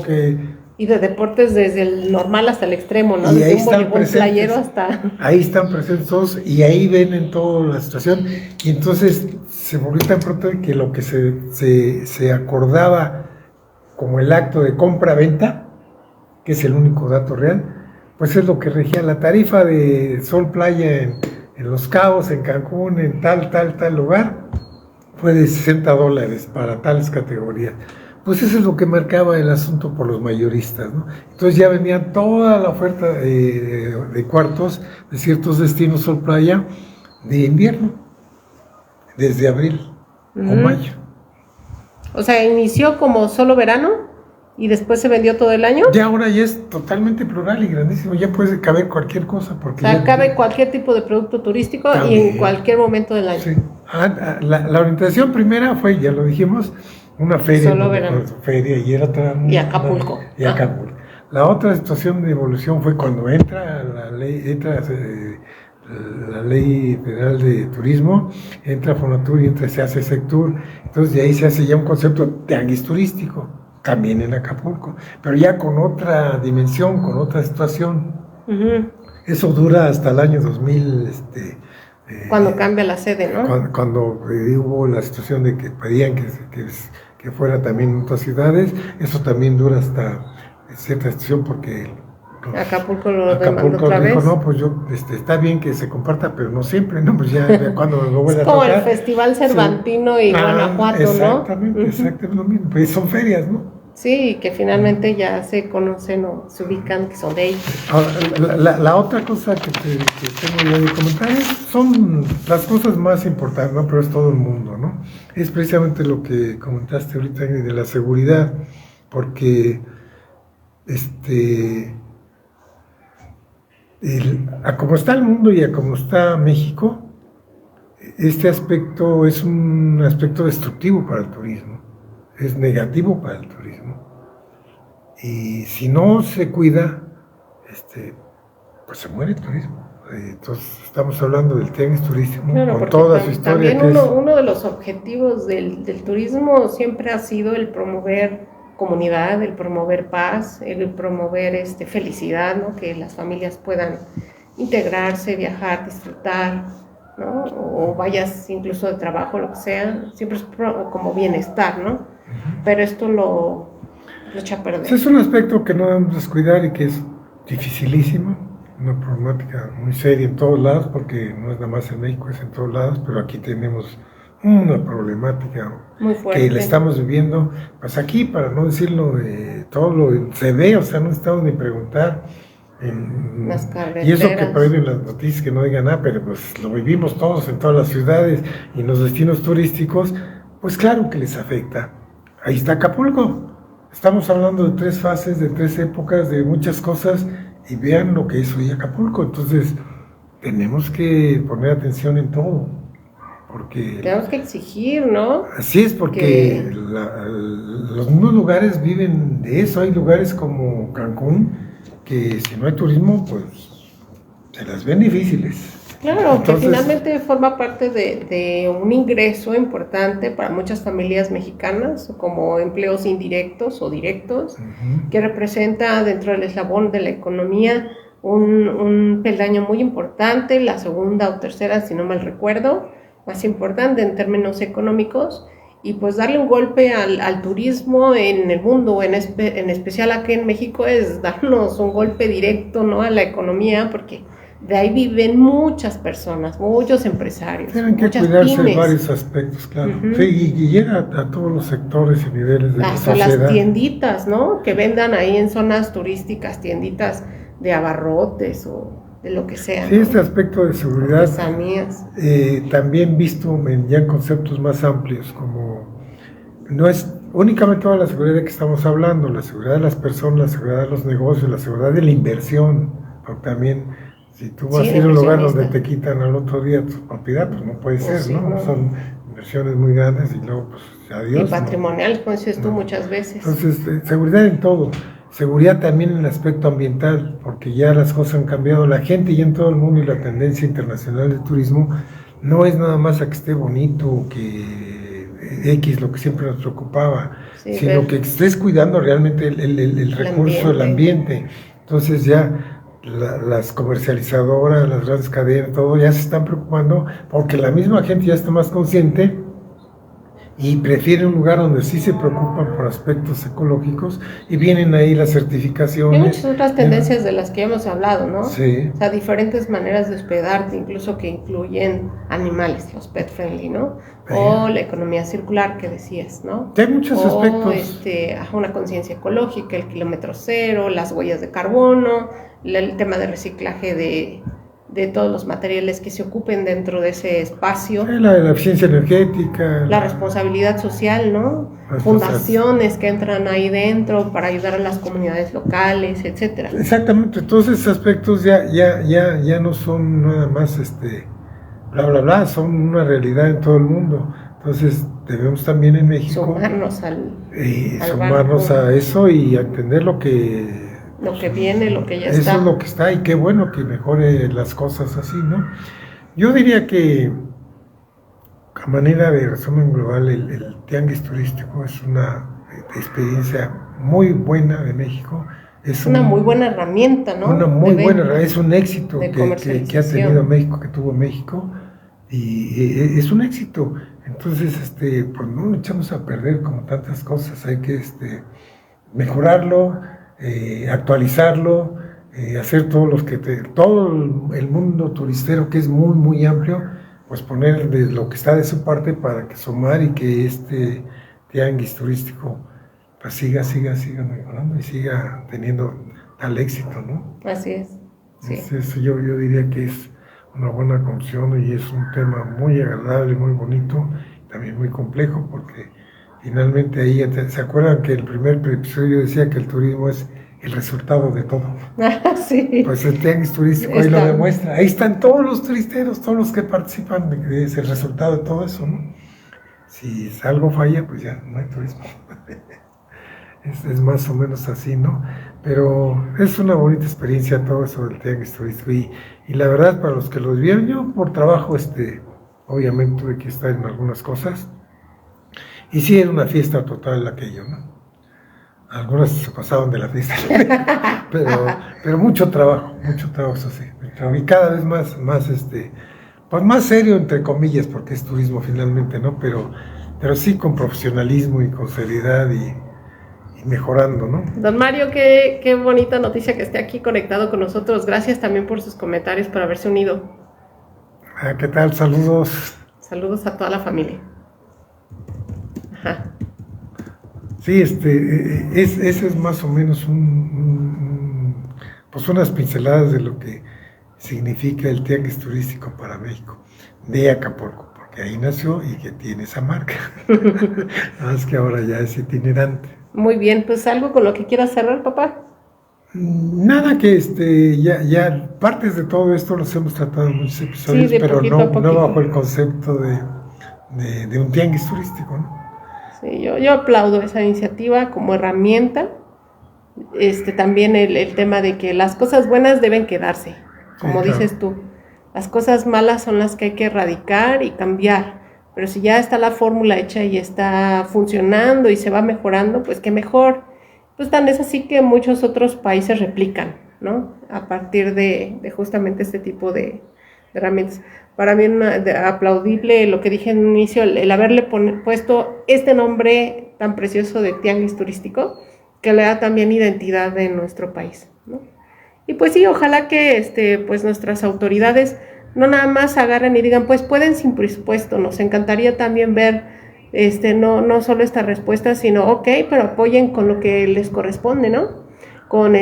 Y de deportes desde el normal hasta el extremo, ¿no? Y Desde ahí un están voleibol presentes. playero hasta... Ahí están presentes todos y ahí ven en toda la situación. Y entonces se volvió tan pronto que lo que se acordaba como el acto de compra-venta, que es el único dato real, pues es lo que regía la tarifa de Sol Playa en Los Cabos, en Cancún, en tal lugar, fue de $60 para tales categorías. Pues eso es lo que marcaba el asunto por los mayoristas, ¿no? Entonces ya venía toda la oferta de cuartos de ciertos destinos Sol Playa de invierno, desde abril o mayo. O sea, inició como solo verano y después se vendió todo el año. Ya ahora ya es totalmente plural y grandísimo, ya puede caber cualquier cosa. Porque o sea, cabe cualquier tipo de producto turístico también, y en cualquier momento del año. Sí. La orientación primera fue, ya lo dijimos, una feria. Solo verano. Feria y era otra. Y Acapulco. Acapulco. La otra situación de evolución fue cuando entra la ley federal de turismo, entra Fonatur y se hace Sectur, entonces de ahí se hace ya un concepto de tianguis turístico, también en Acapulco, pero ya con otra dimensión, con otra situación. Eso dura hasta el año 2000, cuando cambia la sede, ¿no? Cuando hubo la situación de que pedían que fuera también en otras ciudades, eso también dura hasta cierta situación porque Acapulco lo demandó otra dijo, vez. no, pues yo, está bien que se comparta, pero no siempre, ¿no? Pues ya cuando lo vuelve a tocar. Es como tocar, el Festival Cervantino y Guanajuato, exactamente, ¿no? Exactamente lo mismo, pues son ferias, ¿no? Sí, que finalmente ya se conocen o se ubican, que son de ellos. Ahora, la otra cosa que tengo yo de comentar son las cosas más importantes, ¿no? Pero es todo el mundo, ¿no? Es precisamente lo que comentaste ahorita de la seguridad, porque a como está el mundo y a como está México, este aspecto es un aspecto destructivo para el turismo, es negativo para el turismo. Y si no se cuida, pues se muere el turismo. Entonces estamos hablando del tianguis turístico, claro, con toda su historia. También uno de los objetivos del turismo siempre ha sido el promover comunidad, el promover paz, el promover felicidad, ¿no? Que las familias puedan integrarse, viajar, disfrutar, ¿no? O vayas incluso de trabajo, lo que sea, siempre es como bienestar, ¿no? Pero esto lo echa a perder. Es un aspecto que no debemos descuidar y que es dificilísimo, una problemática muy seria en todos lados, porque no es nada más en México, es en todos lados, pero aquí tenemos una problemática muy fuerte, que la estamos viviendo, pues aquí, para no decirlo, todo lo se ve, o sea, no estamos ni preguntar. Y eso que prohíben las noticias, que no digan nada, pero pues lo vivimos todos en todas las ciudades y en los destinos turísticos, pues claro que les afecta. Ahí está Acapulco. Estamos hablando de 3 fases, de 3 épocas, de muchas cosas, y vean lo que hizo hoy Acapulco. Entonces, tenemos que poner atención en todo, porque... Tenemos que exigir, ¿no? Así es, porque los mismos lugares viven de eso. Hay lugares como Cancún, que si no hay turismo, pues se las ven difíciles. Claro, entonces, que finalmente forma parte de un ingreso importante para muchas familias mexicanas, como empleos indirectos o directos, que representa dentro del eslabón de la economía un peldaño muy importante, la segunda o tercera, si no mal recuerdo, más importante en términos económicos, y pues darle un golpe al turismo en el mundo, en especial aquí en México, es darnos un golpe directo, ¿no?, a la economía, porque de ahí viven muchas personas, muchos empresarios. Tienen que cuidarse en varios aspectos, claro. Sí, y llega a todos los sectores y niveles de la sociedad. Las tienditas, ¿no?, que vendan ahí en zonas turísticas, tienditas de abarrotes o de lo que sea. Sí, ¿no? este aspecto de seguridad Artesanías. También visto ya en conceptos más amplios, como no es únicamente toda la seguridad de que estamos hablando, la seguridad de las personas, la seguridad de los negocios, la seguridad de la inversión, porque también si tú vas a ir a un lugar donde te quitan al otro día tu propiedad, pues no puede ser, sí, ¿no? no. Son inversiones muy grandes y luego pues adiós. Y patrimonial, como dices tú, No. muchas veces. Entonces, seguridad en todo. Seguridad también en el aspecto ambiental, porque ya las cosas han cambiado. La gente ya en todo el mundo y la tendencia internacional de turismo no es nada más a que esté bonito, que X, lo que siempre nos preocupaba, Sí, sino que estés cuidando realmente el recurso, el ambiente. Entonces ya las comercializadoras, las grandes cadenas, todo ya se están preocupando porque la misma gente ya está más consciente y prefiere un lugar donde sí se preocupan por aspectos ecológicos y vienen ahí las certificaciones. Y muchas otras tendencias de las que hemos hablado, ¿no? Sí. O sea, diferentes maneras de hospedarte, incluso que incluyen animales, los pet friendly, ¿no? O la economía circular que decías, ¿no? Hay muchos aspectos. Una conciencia ecológica, el kilómetro cero, las huellas de carbono, el tema de reciclaje de todos los materiales que se ocupen dentro de ese espacio. La eficiencia energética. La responsabilidad social, ¿no? Fundaciones que entran ahí dentro para ayudar a las comunidades locales, etcétera. Exactamente, todos esos aspectos ya no son nada más bla bla bla, son una realidad en todo el mundo. Entonces debemos también en México sumarnos sumarnos a eso y a entender lo que viene, lo que ya está. Eso es lo que está y qué bueno que mejore las cosas así, ¿no? Yo diría que a manera de resumen global, el tianguis turístico es una experiencia muy buena de México. Es una muy buena herramienta, ¿no? Una muy buena, es un éxito que ha tenido México, que tuvo México, y es un éxito. Entonces, pues no lo echamos a perder como tantas cosas, hay que mejorarlo, actualizarlo, hacer todo el mundo turistero, que es muy muy amplio, pues poner de lo que está de su parte para que sumar y que este tianguis turístico pues siga mejorando y siga teniendo tal éxito, ¿no? Así es. Sí. Eso yo diría que es una buena conclusión y es un tema muy agradable, muy bonito, también muy complejo, porque finalmente ahí, ¿se acuerdan que el primer episodio decía que el turismo es el resultado de todo? Sí. Pues el tianguis turístico ahí lo demuestra. Ahí están todos los turisteros, todos los que participan, es el resultado de todo eso, ¿no? Si algo falla, pues ya no hay turismo. Es más o menos así, ¿no? Pero es una bonita experiencia todo eso del tianguis turístico y la verdad, para los que los vieron, yo por trabajo, obviamente tuve que estar en algunas cosas. Y sí, era una fiesta total aquello, ¿no? Algunas se pasaban de la fiesta, pero mucho trabajo, eso sí. Y cada vez más, pues más serio, entre comillas, porque es turismo finalmente, ¿no? Pero sí con profesionalismo y con seriedad y mejorando, ¿no? Don Mario, qué bonita noticia que esté aquí conectado con nosotros. Gracias también por sus comentarios, por haberse unido. ¿Qué tal? Saludos. Saludos a toda la familia. Ajá. Sí, ese es más o menos pues unas pinceladas de lo que significa el tianguis turístico para México, de Acapulco, porque ahí nació y que tiene esa marca. Nada más que ahora ya es itinerante. Muy bien, pues algo con lo que quieras cerrar, papá. Nada, que ya partes de todo esto los hemos tratado en muchos episodios, sí, pero no bajo el concepto de un tianguis turístico, ¿no? Sí, yo aplaudo esa iniciativa como herramienta. También el tema de que las cosas buenas deben quedarse, como dices tú. Las cosas malas son las que hay que erradicar y cambiar. Pero si ya está la fórmula hecha y está funcionando y se va mejorando, pues qué mejor. Pues tan es así que muchos otros países replican, ¿no? A partir de justamente este tipo de herramientas. Para mí es aplaudible lo que dije en un inicio, el haberle puesto este nombre tan precioso de tianguis turístico, que le da también identidad de nuestro país, ¿no? Y pues sí, ojalá que pues nuestras autoridades no nada más agarren y digan, pues pueden sin presupuesto. Nos encantaría también ver no solo esta respuesta, sino pero apoyen con lo que les corresponde, ¿no? con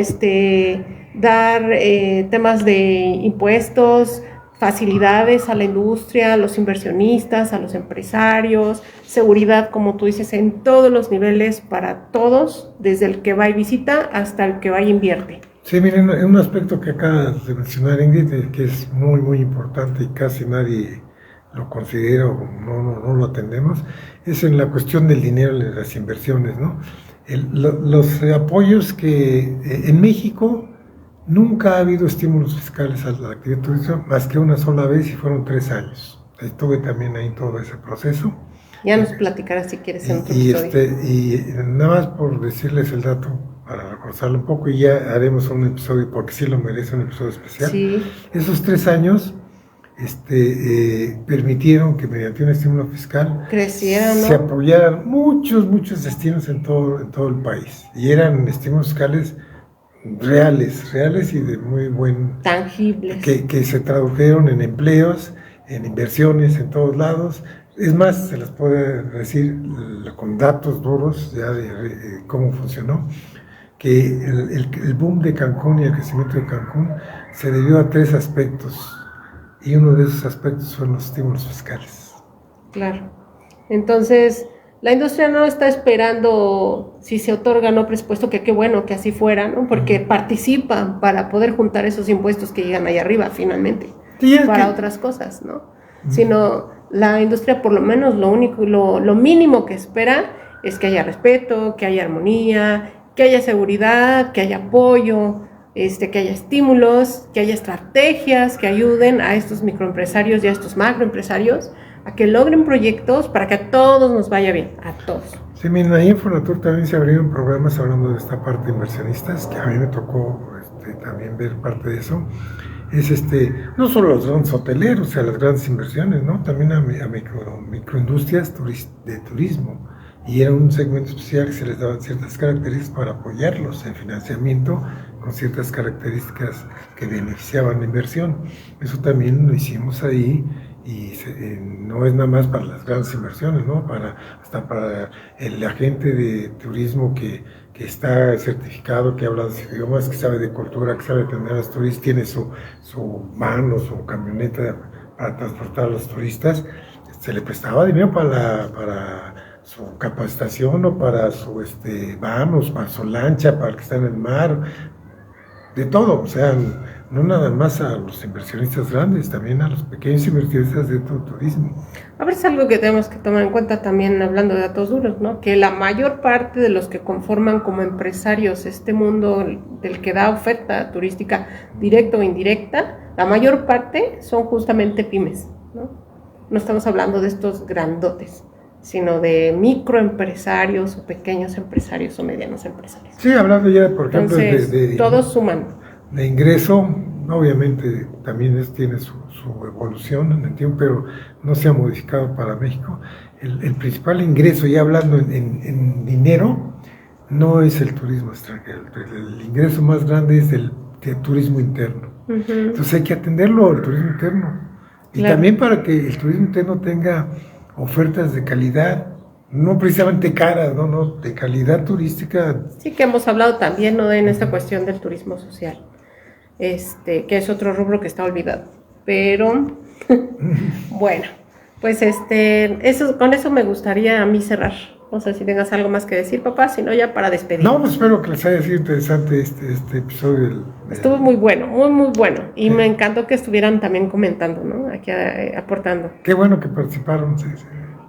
dar temas de impuestos, facilidades a la industria, a los inversionistas, a los empresarios, seguridad, como tú dices, en todos los niveles para todos, desde el que va y visita hasta el que va y invierte. Sí, miren, un aspecto que acabas de mencionar, Ingrid, que es muy, muy importante y casi nadie lo considera o no lo atendemos, es en la cuestión del dinero de las inversiones, ¿no? Los apoyos que en México nunca ha habido estímulos fiscales a la actividad turística más que una sola vez y fueron 3 años. Estuve también ahí todo ese proceso. Ya nos platicarás si quieres en otro episodio. Y nada más por decirles el dato, para reforzarlo un poco, y ya haremos un episodio, porque sí lo merece, un episodio especial. Sí. Esos 3 años permitieron que mediante un estímulo fiscal crecieran, ¿no? Se apoyaran muchos destinos en todo el país. Y eran estímulos fiscales reales y de muy buen... tangibles. Que se tradujeron en empleos, en inversiones en todos lados. Es más, se les puede decir con datos duros ya de cómo funcionó, que el boom de Cancún y el crecimiento de Cancún se debió a 3 aspectos, y uno de esos aspectos fueron los estímulos fiscales. Claro. Entonces, la industria no está esperando si se otorga o no presupuesto, que qué bueno que así fuera, ¿no? Porque participan para poder juntar esos impuestos que llegan ahí arriba finalmente, sí, para otras cosas, ¿no? Sino la industria, por lo menos, lo mínimo que espera es que haya respeto, que haya armonía, que haya seguridad, que haya apoyo, que haya estímulos, que haya estrategias que ayuden a estos microempresarios y a estos macroempresarios a que logren proyectos para que a todos nos vaya bien, a todos. Sí, miren, ahí en Fonatur también se abrieron programas hablando de esta parte de inversionistas, que a mí me tocó también ver parte de eso. Es no solo los grandes hoteleros, o sea, las grandes inversiones, ¿no? También a microindustrias de turismo. Y era un segmento especial que se les daban ciertas características para apoyarlos en financiamiento con ciertas características que beneficiaban la inversión. Eso también lo hicimos ahí, y no es nada más para las grandes inversiones, ¿no? Hasta para el agente de turismo que está certificado, que habla de idiomas, que sabe de cultura, que sabe atender a los turistas, tiene su van o su camioneta para transportar a los turistas, se le prestaba dinero para su capacitación o para su van o para su lancha, para el que está en el mar, de todo, o sea, no nada más a los inversionistas grandes, también a los pequeños inversionistas de turismo. A ver, es algo que tenemos que tomar en cuenta también hablando de datos duros, ¿no? Que la mayor parte de los que conforman como empresarios este mundo del que da oferta turística directa o indirecta, la mayor parte son justamente pymes, ¿no? No estamos hablando de estos grandotes, sino de microempresarios o pequeños empresarios o medianos empresarios. Sí, hablando ya, por ejemplo, entonces, todos suman. De ingreso, obviamente también tiene su evolución en el tiempo, pero no se ha modificado para México. El principal ingreso, ya hablando en dinero, no es el turismo extranjero. El ingreso más grande es el turismo interno. Uh-huh. Entonces hay que atenderlo, el turismo interno. Y claro, también para que el turismo interno tenga ofertas de calidad, no precisamente caras, no, de calidad turística. Sí, que hemos hablado también, ¿no?, en esta cuestión del turismo social, que es otro rubro que está olvidado, pero bueno, pues con eso me gustaría a mí cerrar. No sé si tengas algo más que decir, papá, si no, ya para despedir. No, pues espero que les haya sido interesante este episodio. Estuvo muy bueno, muy bueno, y me encantó que estuvieran también comentando, ¿no?, aquí aportando. Qué bueno que participaron, sí.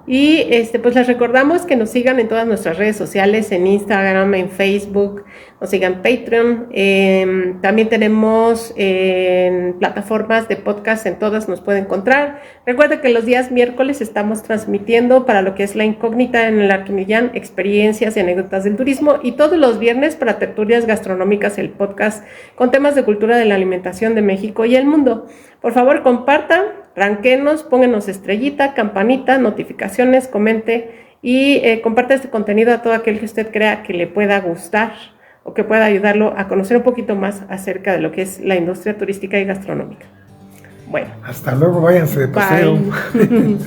Y pues les recordamos que nos sigan en todas nuestras redes sociales, en Instagram, en Facebook, nos sigan en Patreon, también tenemos en plataformas de podcast, en todas nos pueden encontrar. Recuerda que los días miércoles estamos transmitiendo para lo que es La Incógnita en el Arquimillán, experiencias y anécdotas del turismo, y todos los viernes para Tertulias Gastronómicas, el podcast con temas de cultura de la alimentación de México y el mundo. Por favor, compartan, ranquenos, pónganos estrellita, campanita, notificaciones, comente y comparte este contenido a todo aquel que usted crea que le pueda gustar o que pueda ayudarlo a conocer un poquito más acerca de lo que es la industria turística y gastronómica. Bueno. Hasta luego, váyanse de paseo. Bye.